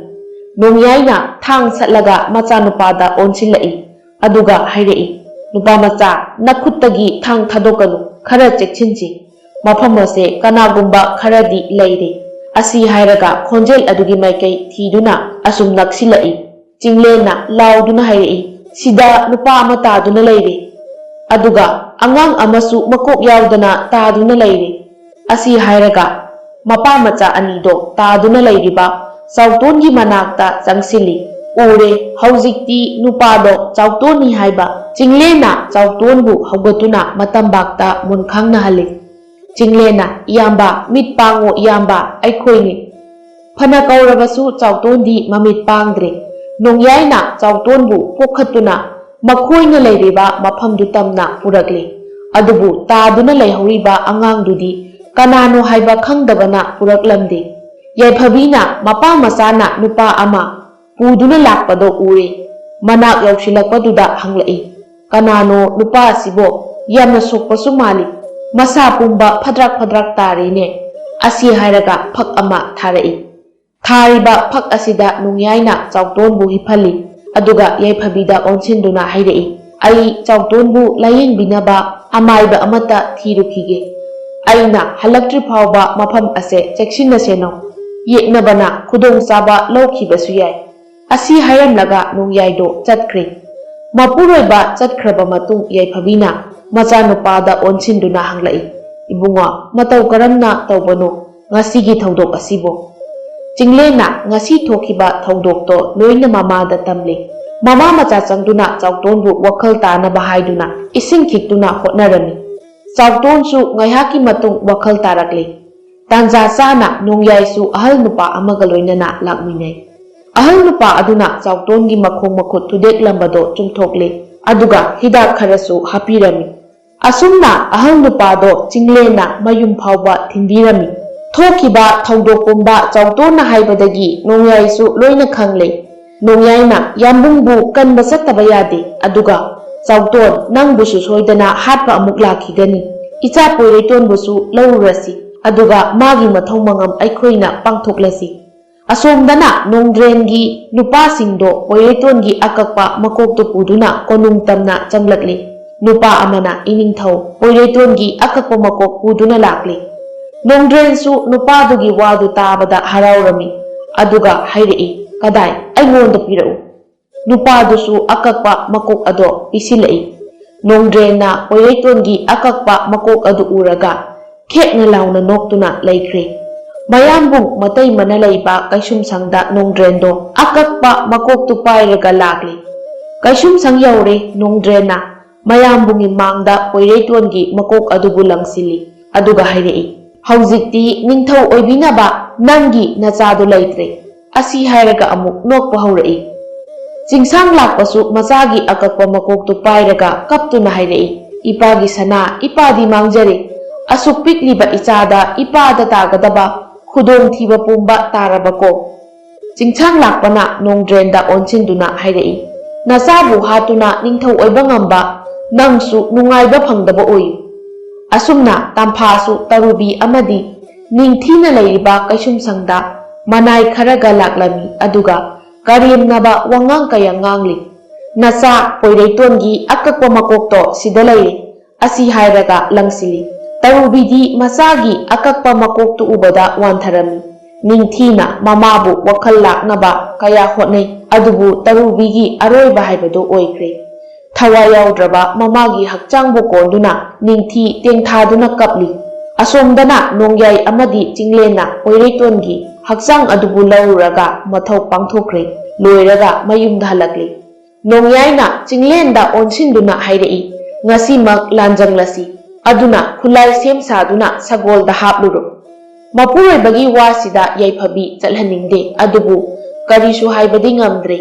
ꯅꯣꯡꯌꯥꯏꯅ ꯊꯥꯡ ꯁꯠꯂꯒ ꯃꯆꯥꯅꯨꯄꯥꯗ ꯑꯣꯟꯁꯤꯜꯂꯛꯏ ꯑꯗꯨꯒ ꯍꯥꯏꯔꯛꯏ ꯅꯨꯄꯥ ꯃꯆꯥ ꯅꯈꯨꯠꯇꯒꯤ ꯊꯥꯡ ꯊꯥꯗꯣꯛꯀꯅꯨ ꯈꯔ ꯆꯦꯛꯁꯤꯟꯁꯤ ꯃꯐꯝ ꯑꯁꯦ ꯀꯅꯥꯒꯨꯝꯕ ꯈꯔꯗꯤ ꯂꯩꯔꯦ ꯑꯁꯤ ꯍꯥꯏꯔꯒ ꯈꯣꯟꯖꯦꯜ ꯑꯗꯨꯒꯤ ꯃꯥꯏꯀꯩ ꯊꯤꯗꯨꯅ ꯑꯁꯨꯝ ꯅꯛꯁꯤꯜꯂꯛꯏ ꯆꯤꯡꯂꯦꯟꯅ ꯂꯥꯎꯗꯨꯅ ꯍꯥꯏꯔꯛꯏ ꯁꯤꯗ ꯅꯨꯄꯥ ꯑꯃ ꯇꯥꯗꯨꯅ ꯂꯩꯔꯦ ꯑꯗꯨꯒ ꯑꯉꯥꯡ ꯑꯃꯁꯨ ꯃꯀꯣꯛ ꯌꯥꯎꯗꯅ ꯇꯥꯗꯨꯅ ꯂꯩꯔꯦ ꯑꯁꯤ ꯍꯥꯏꯔꯒ ꯃꯄꯥ ꯃꯆꯥ ꯑꯅꯤꯗꯣ ꯇꯥꯗꯨꯅ ꯂꯩꯔꯤꯕ ꯆꯥꯎꯇꯣꯟꯒꯤ ꯃꯅꯥꯛꯇ ꯆꯪꯁꯤꯜꯂꯤ ꯎꯔꯦ ꯍꯧꯖꯤꯛꯇꯤ ꯅꯨꯄꯥꯗꯣ ꯆꯥꯎꯇꯣꯟꯅꯤ ꯍꯥꯏꯕ ꯆꯤꯡꯂꯦꯟꯅ ꯆꯥꯎꯇꯣꯟꯕꯨ ꯍꯧꯒꯠꯇꯨꯅ ꯃꯇꯝꯕꯥꯛꯇ ꯃꯨꯟꯈꯥꯡꯅꯍꯜꯂꯤ ꯆꯤꯡꯂꯦꯟꯅ ꯏꯌꯥꯝꯕ ꯃꯤꯠ ꯄꯥꯡꯉꯣ ꯏꯌꯥꯝꯕ ꯑꯩꯈꯣꯏꯅꯤ ꯐꯅ ꯀꯧꯔꯕꯁꯨ ꯆꯥꯎꯇꯣꯟꯗꯤ ꯃꯃꯤꯠ ꯄꯥꯡꯗ꯭ꯔꯦ ꯅꯣꯡꯌꯥꯏꯅ ꯆꯥꯎꯇꯣꯟꯕꯨ ꯄꯣꯛꯈꯠꯇꯨꯅ ꯃꯈꯣꯏꯅ ꯂꯩꯔꯤꯕ ꯃꯐꯝꯗꯨ ꯇꯝꯅ ꯄꯨꯔꯛꯂꯦ ꯑꯗꯨꯕꯨ ꯇꯥꯗꯨꯅ ꯂꯩꯍꯧꯔꯤꯕ ꯑꯉꯥꯡꯗꯨꯗꯤ ꯀꯅꯥꯅꯣ ꯍꯥꯏꯕ ꯈꯪꯗꯕꯅ ꯄꯨꯔꯛꯂꯝꯗꯦ ꯌꯥꯏꯐꯕꯤꯅ ꯃꯄꯥ ꯃꯆꯥꯅ ꯅꯨꯄꯥ ꯑꯃ ꯄꯨꯗꯨꯅ ꯂꯥꯛꯄꯗꯣ ꯎꯔꯦ ꯃꯅꯥꯛ ꯌꯧꯁꯤꯜꯂꯛꯄꯗꯨꯗ ꯍꯪꯂꯛꯏ ꯀꯅꯥꯅꯣ ꯅꯨꯄꯥ ꯑꯁꯤꯕꯣ ꯌꯥꯝꯅ ꯁꯣꯛꯄꯁꯨ ꯃꯥꯜꯂꯤ ꯃꯁꯥ ꯄꯨꯝꯕ ꯐꯗ꯭ꯔꯛ ꯇꯥꯔꯤꯅꯦ ꯑꯁꯤ ꯍꯥꯏꯔꯒ ꯐꯛ ꯑꯃ ꯊꯥꯔꯛꯏ ꯊꯥꯔꯤꯕ ꯐꯛ ꯑꯁꯤꯗ ꯅꯣꯡꯌꯥꯏꯅ ꯆꯥꯎꯇꯣꯟꯕꯨ ꯍꯤꯞꯍꯜꯂꯤ ꯑꯗꯨꯒ ꯌꯥꯏꯐꯕꯤꯗ ꯑꯣꯟꯁꯤꯟꯗꯨꯅ ꯍꯥꯏꯔꯛꯏ ꯑꯩ ꯆꯥꯎꯇꯣꯟꯕꯨ ꯂꯥꯌꯦꯡꯕꯤꯅꯕ ꯑꯃꯥꯏꯕ ꯑꯃꯠꯇ ꯊꯤꯔꯨꯈꯤꯒꯦ ꯑꯩꯅ ꯍꯜꯂꯛꯇ꯭ꯔꯤ ꯐꯥꯎꯕ ꯃꯐꯝ ꯑꯁꯦ ꯆꯦꯛꯁꯤꯟꯅ ꯁꯦꯟꯅꯧ ꯌꯦꯛꯅꯕꯅ ꯈꯨꯗꯣꯡꯆꯥꯕ ꯂꯧꯈꯤꯕꯁꯨ ꯌꯥꯏ ꯑꯁꯤ ꯍꯥꯏꯔꯝꯂꯒ ꯅꯣꯡꯌꯥꯏꯗꯣ ꯆꯠꯈ꯭ꯔꯦ ꯃꯄꯨꯔꯣꯏꯕ ꯆꯠꯈ꯭ꯔꯕ ꯃꯇꯨꯡ ꯌꯥꯏꯐꯕꯤꯅ ꯃꯆꯥꯅꯨꯄꯥꯗ ꯑꯣꯟꯁꯤꯟꯗꯨꯅ ꯍꯪꯂꯛꯏ ꯏꯕꯨꯡꯉꯣ ꯃꯇꯧ ꯀꯔꯝꯅ ꯇꯧꯕꯅꯣ ꯉꯁꯤꯒꯤ ꯊꯧꯗꯣꯛ ꯑꯁꯤꯕꯨ ꯆꯤꯡꯂꯦꯟꯅ ꯉꯁꯤ ꯊꯣꯛꯈꯤꯕ ꯊꯧꯗꯣꯛꯇꯣ ꯂꯣꯏꯅ ꯃꯃꯥꯗ ꯇꯝꯂꯤ ꯃꯃꯥ ꯃꯆꯥ ꯆꯪꯗꯨꯅ ꯆꯥꯎꯇꯣꯟꯕꯨ ꯋꯥꯈꯜ ꯇꯥꯅꯕ ꯍꯥꯏꯗꯨꯅ ꯏꯁꯤꯡ ꯈꯤꯛꯇꯨꯅ ꯍꯣꯠꯅꯔꯝꯃꯤ ꯆꯥꯎꯇꯣꯟꯁꯨ ꯉꯥꯏꯍꯥꯛꯀꯤ ꯃꯇꯨꯡ ꯋꯥꯈꯜ ꯇꯥꯔꯛꯂꯤ ꯇꯥꯟꯖꯥ ꯆꯥꯅ ꯅꯣꯡꯌꯥꯏꯁꯨ ꯑꯍꯜ ꯅꯨꯄꯥ ꯑꯃꯒ ꯂꯣꯏꯅꯅ ꯂꯥꯛꯃꯤꯟꯅꯩ ꯑꯍꯜ ꯅꯨꯄꯥ ꯑꯗꯨꯅ ꯆꯥꯎꯇꯣꯟꯒꯤ ꯃꯈꯣꯡ ꯃꯈꯨꯠ ꯊꯨꯗꯦꯛꯂꯝꯕꯗꯣ ꯆꯨꯝꯊꯣꯛꯂꯤ ꯑꯗꯨꯒ ꯍꯤꯗꯥꯛ ꯈꯔꯁꯨ ꯍꯥꯞꯄꯤꯔꯝꯃꯤ ꯑꯁꯨꯝꯅ ꯑꯍꯜ ꯅꯨꯄꯥꯗꯣ ꯆꯤꯡꯂꯦꯟꯅ ꯃꯌꯨꯝ ꯐꯥꯎꯕ ꯊꯤꯟꯕꯤꯔꯝꯃꯤ ꯊꯣꯛꯈꯤꯕ ꯊꯧꯗꯣꯛ ꯄꯨꯝꯕ ꯆꯥꯎꯇꯣꯟꯅ ꯍꯥꯏꯕꯗꯒꯤ ꯅꯣꯡꯌꯥꯏꯁꯨ ꯂꯣꯏꯅ ꯈꯪꯂꯦ ꯅꯣꯡꯌꯥꯏꯅ ꯌꯥꯝꯕꯨꯡꯕꯨ ꯀꯟꯕ ꯆꯠꯇꯕ ꯌꯥꯗꯦ ꯑꯗꯨꯒ ꯆꯥꯎꯇꯣꯟ ꯅꯪꯕꯨꯁꯨ ꯁꯣꯏꯗꯅ ꯍꯥꯠꯄ ꯑꯃꯨꯛ ꯂꯥꯛꯈꯤꯒꯅꯤ ꯏꯆꯥ ꯄꯣꯏꯔꯩꯇꯣꯟꯕꯨꯁꯨ ꯂꯧꯔꯨꯔꯁꯤ ꯑꯗꯨꯒ ꯃꯥꯒꯤ ꯃꯊꯧ ꯃꯉꯝ ꯑꯩꯈꯣꯏꯅ ꯄꯥꯡꯊꯣꯛꯂꯁꯤ ꯑꯁꯣꯝꯗꯅ ꯅꯣꯡꯗ꯭ꯔꯦꯟꯒꯤ ꯅꯨꯄꯥꯁꯤꯡꯗꯣ ꯄꯣꯏꯔꯩꯇꯣꯟꯒꯤ ꯑꯀꯛꯄ ꯃꯀꯣꯛꯇꯨ ꯄꯨꯗꯨꯅ ꯀꯣꯅꯨꯡ ꯇꯝꯅ ꯆꯪꯂꯛꯂꯤ ꯅꯨꯄꯥ ꯑꯃꯅ ꯏꯅꯤꯡꯊꯧ ꯄꯣꯏꯔꯩꯇꯣꯟꯒꯤ ꯑꯀꯛꯄ ꯃꯀꯣꯛ ꯄꯨꯗꯨꯅ ꯂꯥꯛꯂꯤ ꯅꯣꯡꯗ꯭ꯔꯦꯟꯁꯨ ꯅꯨꯄꯥꯗꯨꯒꯤ ꯋꯥꯗꯨ ꯇꯥꯕꯗ ꯍꯔꯥꯎꯔꯝꯃꯤ ꯑꯗꯨꯒ ꯍꯥꯏꯔꯛꯏ ꯀꯗꯥꯏ ꯑꯩꯉꯣꯟꯗ ꯄꯤꯔꯛꯎ ꯅꯨꯄꯥꯗꯨꯁꯨ ꯑꯀꯛꯄ ꯃꯀꯣꯛ ꯑꯗꯣ ꯄꯤꯁꯤꯜꯂꯛꯏ ꯅꯣꯡꯗ꯭ꯔꯦꯟꯅ ꯄꯣꯏꯔꯩꯇꯣꯟꯒꯤ ꯑꯀꯛꯄ ꯃꯀꯣꯛ ꯑꯗꯨ ꯎꯔꯒ ꯈꯦꯛꯅ ꯂꯥꯎꯅ ꯅꯣꯛꯇꯨꯅ ꯂꯩꯈ꯭ꯔꯦ ꯃꯌꯥꯝꯕꯨꯡ ꯃꯇꯩꯃꯅ ꯂꯩꯕ ꯀꯩꯁꯨꯝꯁꯪꯗ ꯅꯣꯡꯗ꯭ꯔꯦꯟꯗꯣ ꯑꯀꯛꯄ ꯃꯀꯣꯛꯇꯨ ꯄꯥꯏꯔꯒ ꯂꯥꯛꯂꯤ ꯀꯩꯁꯨꯝꯁꯪ ꯌꯧꯔꯦ ꯅꯣꯡꯗ꯭ꯔꯦꯟꯅ ꯃꯌꯥꯝꯕꯨꯡꯒꯤ ꯃꯥꯡꯗ ꯄꯣꯏꯔꯩꯇꯣꯟꯒꯤ ꯃꯀꯣꯛ ꯑꯗꯨꯕꯨ ꯂꯪꯁꯤꯜꯂꯤ ꯑꯗꯨꯒ ꯍꯥꯏꯔꯛꯏ ꯍꯧꯖꯤꯛꯇꯤ ꯅꯤꯡꯊꯧ ꯑꯣꯏꯕꯤꯅꯕ ꯅꯪꯒꯤ ꯅꯆꯥꯗꯨ ꯂꯩꯇ꯭ꯔꯦ ꯑꯁꯤ ꯍꯥꯏꯔꯒ ꯑꯃꯨꯛ ꯅꯣꯛꯄ ꯍꯧꯔꯛꯏ ꯆꯤꯡꯁꯥꯡ ꯂꯥꯛꯄꯁꯨ ꯃꯆꯥꯒꯤ ꯑꯀꯛꯄ ꯃꯀꯣꯛꯇꯨ ꯄꯥꯏꯔꯒ ꯀꯞꯇꯨꯅ ꯍꯥꯏꯔꯛꯏ ꯏꯄꯥꯒꯤ ꯁꯅꯥ ꯏꯄꯥꯗꯤ ꯃꯥꯡꯖꯔꯦ ꯑꯁꯨꯛ ꯄꯤꯛꯂꯤꯕ ꯏꯆꯥꯗ ꯏꯄꯥꯗ ꯇꯥꯒꯗꯕ ꯈꯨꯗꯣꯡꯊꯤꯕ ꯄꯨꯝꯕ ꯇꯥꯔꯕꯀꯣ ꯆꯤꯡꯁꯥꯡ ꯂꯥꯛꯄꯅ ꯅꯣꯡꯗ꯭ꯔꯦꯟꯗ ꯑꯣꯟꯁꯤꯟꯗꯨꯅ ꯍꯥꯏꯔꯛꯏ ꯅꯆꯥꯕꯨ ꯍꯥꯠꯇꯨꯅ ꯅꯤꯡꯊꯧ ꯑꯣꯏꯕ ꯉꯝꯕ ꯅꯪꯁꯨ ꯅꯨꯡꯉꯥꯏꯕ ꯐꯪꯗꯕ ꯑꯣꯏꯌꯨ ꯑꯁꯨꯝꯅ ꯇꯝꯐꯥꯁꯨ ꯇꯔꯨꯕꯤ ꯑꯃꯗꯤ ꯅꯤꯡꯊꯤꯅ ꯂꯩꯔꯤꯕ ꯀꯩꯁꯨꯝꯁꯪꯗ ꯃꯅꯥꯏ ꯈꯔꯒ ꯂꯥꯛꯂꯝꯃꯤ ꯑꯗꯨꯒ ꯀꯔꯦꯝꯅꯕ ꯋꯥꯉꯥꯡ ꯀꯌꯥ ꯉꯥꯡꯂꯤ ꯅꯆꯥ ꯄꯣꯏꯔꯩꯇꯣꯟꯒꯤ ꯑꯀꯛꯄ ꯃꯀꯣꯛꯇꯣ ꯁꯤꯗ ꯂꯩꯔꯦ ꯑꯁꯤ ꯍꯥꯏꯔꯒ ꯂꯪꯁꯤꯜꯂꯤ ꯇꯔꯨꯕꯤꯗꯤ ꯃꯆꯥꯒꯤ ꯑꯀꯛꯄ ꯃꯀꯣꯛꯇꯨ ꯎꯕꯗ ꯋꯥꯟꯊꯔꯝꯃꯤ ꯅꯤꯡꯊꯤꯅ ꯃꯃꯥꯕꯨ ꯋꯥꯈꯜ ꯂꯥꯛꯅꯕ ꯀꯌꯥ ꯍꯣꯠꯅꯩ ꯑꯗꯨꯕꯨ ꯇꯔꯨꯕꯤꯒꯤ ꯑꯔꯣꯏꯕ ꯍꯥꯏꯕꯗꯨ ꯑꯣꯏꯈ꯭ꯔꯦ ꯊꯋꯥꯏ ꯌꯥꯎꯗ꯭ꯔꯕ ꯃꯃꯥꯒꯤ ꯍꯛꯆꯥꯡꯕꯨ ꯀꯣꯟꯗꯨꯅ ꯅꯤꯡꯊꯤ ꯇꯦꯡꯊꯥꯗꯨꯅ ꯀꯞꯂꯤ ꯑꯁꯣꯝꯗꯅ ꯅꯣꯡꯌꯥꯏ ꯑꯃꯗꯤ ꯆꯤꯡꯂꯦꯟꯅ ꯄꯣꯏꯔꯩꯇꯣꯟꯒꯤ ꯍꯛꯆꯥꯡ ꯑꯗꯨꯕꯨ ꯂꯧꯔꯨꯔꯒ ꯃꯊꯧ ꯄꯥꯡꯊꯣꯛꯈ꯭ꯔꯦ ꯂꯣꯏꯔꯒ ꯃꯌꯨꯝꯗ ꯍꯜꯂꯛꯂꯤ ꯅꯣꯡꯌꯥꯏꯅ ꯆꯤꯡꯂꯦꯟꯗ ꯑꯣꯟꯁꯤꯟꯗꯨꯅ ꯍꯥꯏꯔꯛꯏ ꯉꯁꯤꯃꯛ ꯂꯥꯟꯖꯪꯂꯁꯤ ꯑꯗꯨꯅ ꯈꯨꯠꯂꯥꯏ ꯁꯦꯝ ꯁꯥꯗꯨꯅ ꯁꯒꯣꯜꯗ ꯍꯥꯞꯂꯨꯔꯣ ꯃꯄꯨꯔꯣꯏꯕꯒꯤ ꯋꯥꯁꯤꯗ ꯌꯥꯏꯐꯕꯤ ꯆꯠꯍꯟꯅꯤꯡꯗꯦ ꯑꯗꯨꯕꯨ ꯀꯔꯤꯁꯨ ꯍꯥꯏꯕꯗꯤ ꯉꯝꯗ꯭ꯔꯦ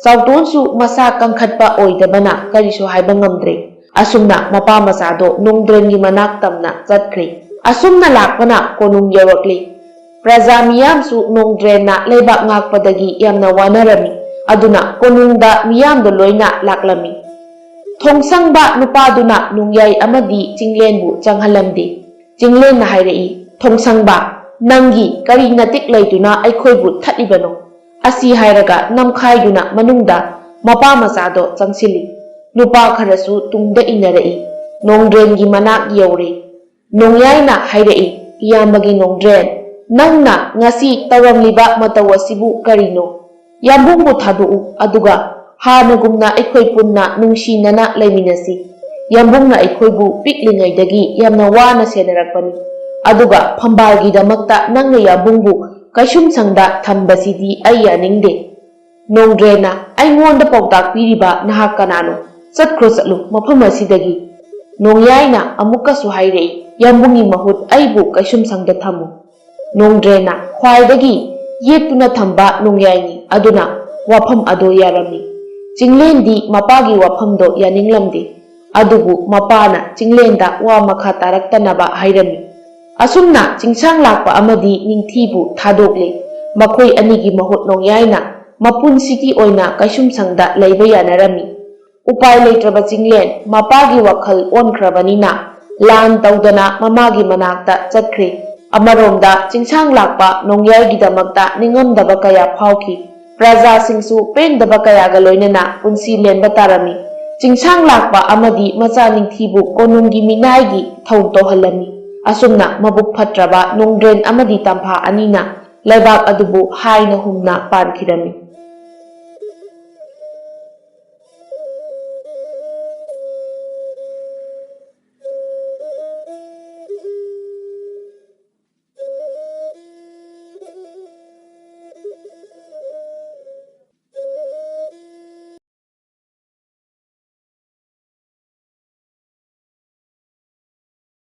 ꯆꯥꯎꯇꯣꯟꯁꯨ ꯃꯁꯥ ꯀꯟꯈꯠꯄ ꯑꯣꯏꯗꯕꯅ ꯀꯔꯤꯁꯨ ꯍꯥꯏꯕ ꯉꯝꯗ꯭ꯔꯦ ꯑꯁꯨꯝꯅ ꯃꯄꯥ ꯃꯆꯥꯗꯣ ꯅꯣꯡꯗ꯭ꯔꯦꯟꯒꯤ ꯃꯅꯥꯛ ꯇꯝꯅ ꯆꯠꯈ꯭ꯔꯦ ꯑꯁꯨꯝꯅ ꯂꯥꯛꯄꯅ ꯀꯣꯅꯨꯡ ꯌꯧꯔꯛꯂꯤ ꯄ꯭ꯔꯖꯥ ꯃꯤꯌꯥꯝꯁꯨ ꯅꯣꯡꯗ꯭ꯔꯦꯟꯅ ꯂꯩꯕꯥꯛ ꯉꯥꯛꯄꯗꯒꯤ ꯌꯥꯝꯅ ꯋꯥꯅꯔꯝꯃꯤ ꯑꯗꯨꯅ ꯀꯣꯅꯨꯡꯗ ꯃꯤꯌꯥꯝꯗꯣ ꯂꯣꯏꯅ ꯂꯥꯛꯂꯝꯃꯤ ꯊꯣꯡꯁꯪꯕ ꯅꯨꯄꯥꯗꯨꯅ ꯅꯣꯡꯌꯥꯏ ꯑꯃꯗꯤ ꯆꯤꯡꯂꯦꯟꯕꯨ ꯆꯪꯍꯜꯂꯝꯗꯦ ꯆꯤꯡꯂꯦꯟꯅ ꯍꯥꯏꯔꯛꯏ ꯊꯣꯡꯁꯪꯕ ꯅꯪꯒꯤ ꯀꯔꯤ ꯅꯇꯤꯛ ꯂꯩꯗꯨꯅ ꯑꯩꯈꯣꯏꯕꯨ ꯊꯠꯂꯤꯕꯅꯣ ꯑꯁꯤ ꯍꯥꯏꯔꯒ ꯅꯝꯈꯥꯏꯗꯨꯅ ꯃꯅꯨꯡꯗ ꯃꯄꯥ ꯃꯆꯥꯗꯣ ꯆꯪꯁꯤꯜꯂꯤ ꯅꯨꯄꯥ ꯈꯔꯁꯨ ꯇꯨꯡꯗ ꯏꯟꯅꯔꯛꯏ ꯅꯣꯡꯗ꯭ꯔꯦꯟꯒꯤ ꯃꯅꯥꯛ ꯌꯧꯔꯦ ꯅꯣꯡꯌꯥꯏꯅ ꯍꯥꯏꯔꯛꯏ ꯏꯌꯥꯝꯕꯒꯤ ꯅꯣꯡꯗ꯭ꯔꯦꯟ ꯅꯪꯅ ꯉꯁꯤ ꯇꯧꯔꯝꯂꯤꯕ ꯃꯇꯧ ꯑꯁꯤꯕꯨ ꯀꯔꯤꯅꯣ ꯌꯥꯝꯕꯨꯡꯕꯨ ꯊꯥꯗꯣꯛꯎ ꯑꯗꯨꯒ ꯍꯥꯟꯅꯒꯨꯝꯅ ꯑꯩꯈꯣꯏ ꯄꯨꯟꯅ ꯅꯨꯡꯁꯤꯅꯅ ꯂꯩꯃꯤꯟꯅꯁꯤ ꯌꯥꯝꯕꯨꯡꯅ ꯑꯩꯈꯣꯏꯕꯨ ꯄꯤꯛꯂꯤꯉꯩꯗꯒꯤ ꯌꯥꯝꯅ ꯋꯥꯅ ꯁꯦꯟꯅꯔꯛꯄꯅꯤ ꯑꯗꯨꯒ ꯐꯝꯕꯥꯜꯒꯤꯗꯃꯛꯇ ꯅꯪꯅ ꯌꯥꯝꯕꯨꯡꯕꯨ ꯀꯩꯁꯨꯝꯁꯪꯗ ꯊꯝꯕꯁꯤꯗꯤ ꯑꯩ ꯌꯥꯅꯤꯡꯗꯦ ꯅꯣꯡꯗ꯭ꯔꯦꯟꯅ ꯑꯩꯉꯣꯟꯗ ꯄꯥꯎꯇꯥꯛ ꯄꯤꯔꯤꯕ ꯅꯍꯥꯛ ꯀꯅꯥꯅꯣ ꯆꯠꯈ꯭ꯔꯣ ꯆꯠꯂꯨ ꯃꯐꯝ ꯑꯁꯤꯗꯒꯤ ꯅꯣꯡꯌꯥꯏꯅ ꯑꯃꯨꯛꯀꯁꯨ ꯍꯥꯏꯔꯛꯏ ꯌꯥꯝꯕꯨꯡꯒꯤ ꯃꯍꯨꯠ ꯑꯩꯕꯨ ꯀꯩꯁꯨꯝꯁꯪꯗ ꯊꯝꯃꯨ ꯅꯣꯡꯗ꯭ꯔꯦꯟꯅ ꯈ꯭ꯋꯥꯏꯗꯒꯤ ꯌꯦꯠꯇꯨꯅ ꯊꯝꯕ ꯅꯣꯡꯌꯥꯏꯅꯤ ꯑꯗꯨꯅ ꯋꯥꯐꯝ ꯑꯗꯨ ꯌꯥꯔꯝꯃꯤ ꯆꯤꯡꯂꯦꯟꯗꯤ ꯃꯄꯥꯒꯤ ꯋꯥꯐꯝꯗꯣ ꯌꯥꯅꯤꯡꯂꯝꯗꯦ ꯑꯗꯨꯕꯨ ꯃꯄꯥꯅ ꯆꯤꯡꯂꯦꯟꯗ ꯋꯥ ꯃꯈꯥ ꯇꯥꯔꯛꯇꯅꯕ ꯍꯥꯏꯔꯝꯃꯤ ꯑꯁꯨꯝꯅ ꯆꯤꯡꯁꯥꯡ ꯂꯥꯛꯄ ꯑꯃꯗꯤ ꯅꯤꯡꯊꯤꯕꯨ ꯊꯥꯗꯣꯛꯂꯤ ꯃꯈꯣꯏ ꯑꯅꯤꯒꯤ ꯃꯍꯨꯠ ꯅꯣꯡꯌꯥꯏꯅ ꯃꯄꯨꯟꯁꯤꯒꯤ ꯑꯣꯏꯅ ꯀꯩꯁꯨꯝꯁꯪꯗ ꯂꯩꯕ ꯌꯥꯅꯔꯝꯃꯤ ꯎꯄꯥꯏ ꯂꯩꯇ꯭ꯔꯕ ꯆꯤꯡꯂꯦꯟ ꯃꯄꯥꯒꯤ ꯋꯥꯈꯜ ꯑꯣꯟꯈ꯭ꯔꯕꯅꯤꯅ ꯂꯥꯟ ꯇꯧꯗꯅ ꯃꯃꯥꯒꯤ ꯃꯅꯥꯛꯇ ꯆꯠꯈ꯭ꯔꯤ꯫ ꯑꯃꯔꯣꯝꯗ ꯆꯤꯡꯁꯥꯡ ꯂꯥꯛꯄ ꯅꯣꯡꯌꯥꯏꯒꯤꯗꯃꯛꯇ ꯅꯤꯡꯉꯝꯗꯕ ꯀꯌꯥ ꯐꯥꯎꯈꯤ꯫ ꯄ꯭ꯔꯖꯥꯁꯤꯡꯁꯨ ꯄꯦꯟꯗꯕ ꯀꯌꯥꯒ ꯂꯣꯏꯅꯅ ꯄꯨꯟꯁꯤ ꯂꯦꯟꯕ ꯇꯥꯔꯝꯃꯤ꯫ ꯆꯤꯡꯁꯥꯡ ꯂꯥꯛꯄ ꯑꯃꯗꯤ ꯃꯆꯥ ꯅꯤꯡꯊꯤꯕꯨ ꯀꯣꯅꯨꯡꯒꯤ ꯃꯤꯅꯥꯏꯒꯤ ꯊꯧ ꯇꯧꯍꯜꯂꯝꯃꯤ꯫ ꯑꯁꯨꯝꯅ ꯃꯕꯨꯛ ꯐꯠꯇ꯭ꯔꯕ ꯅꯣꯡꯗ꯭ꯔꯦꯟ ꯑꯃꯗꯤ ꯇꯝꯐꯥ ꯑꯅꯤꯅ ꯂꯩꯕꯥꯛ ꯑꯗꯨꯕꯨ ꯍꯥꯏꯅ ꯍꯨꯝꯅ ꯄꯥꯟꯈꯤꯔꯝꯃꯤ꯫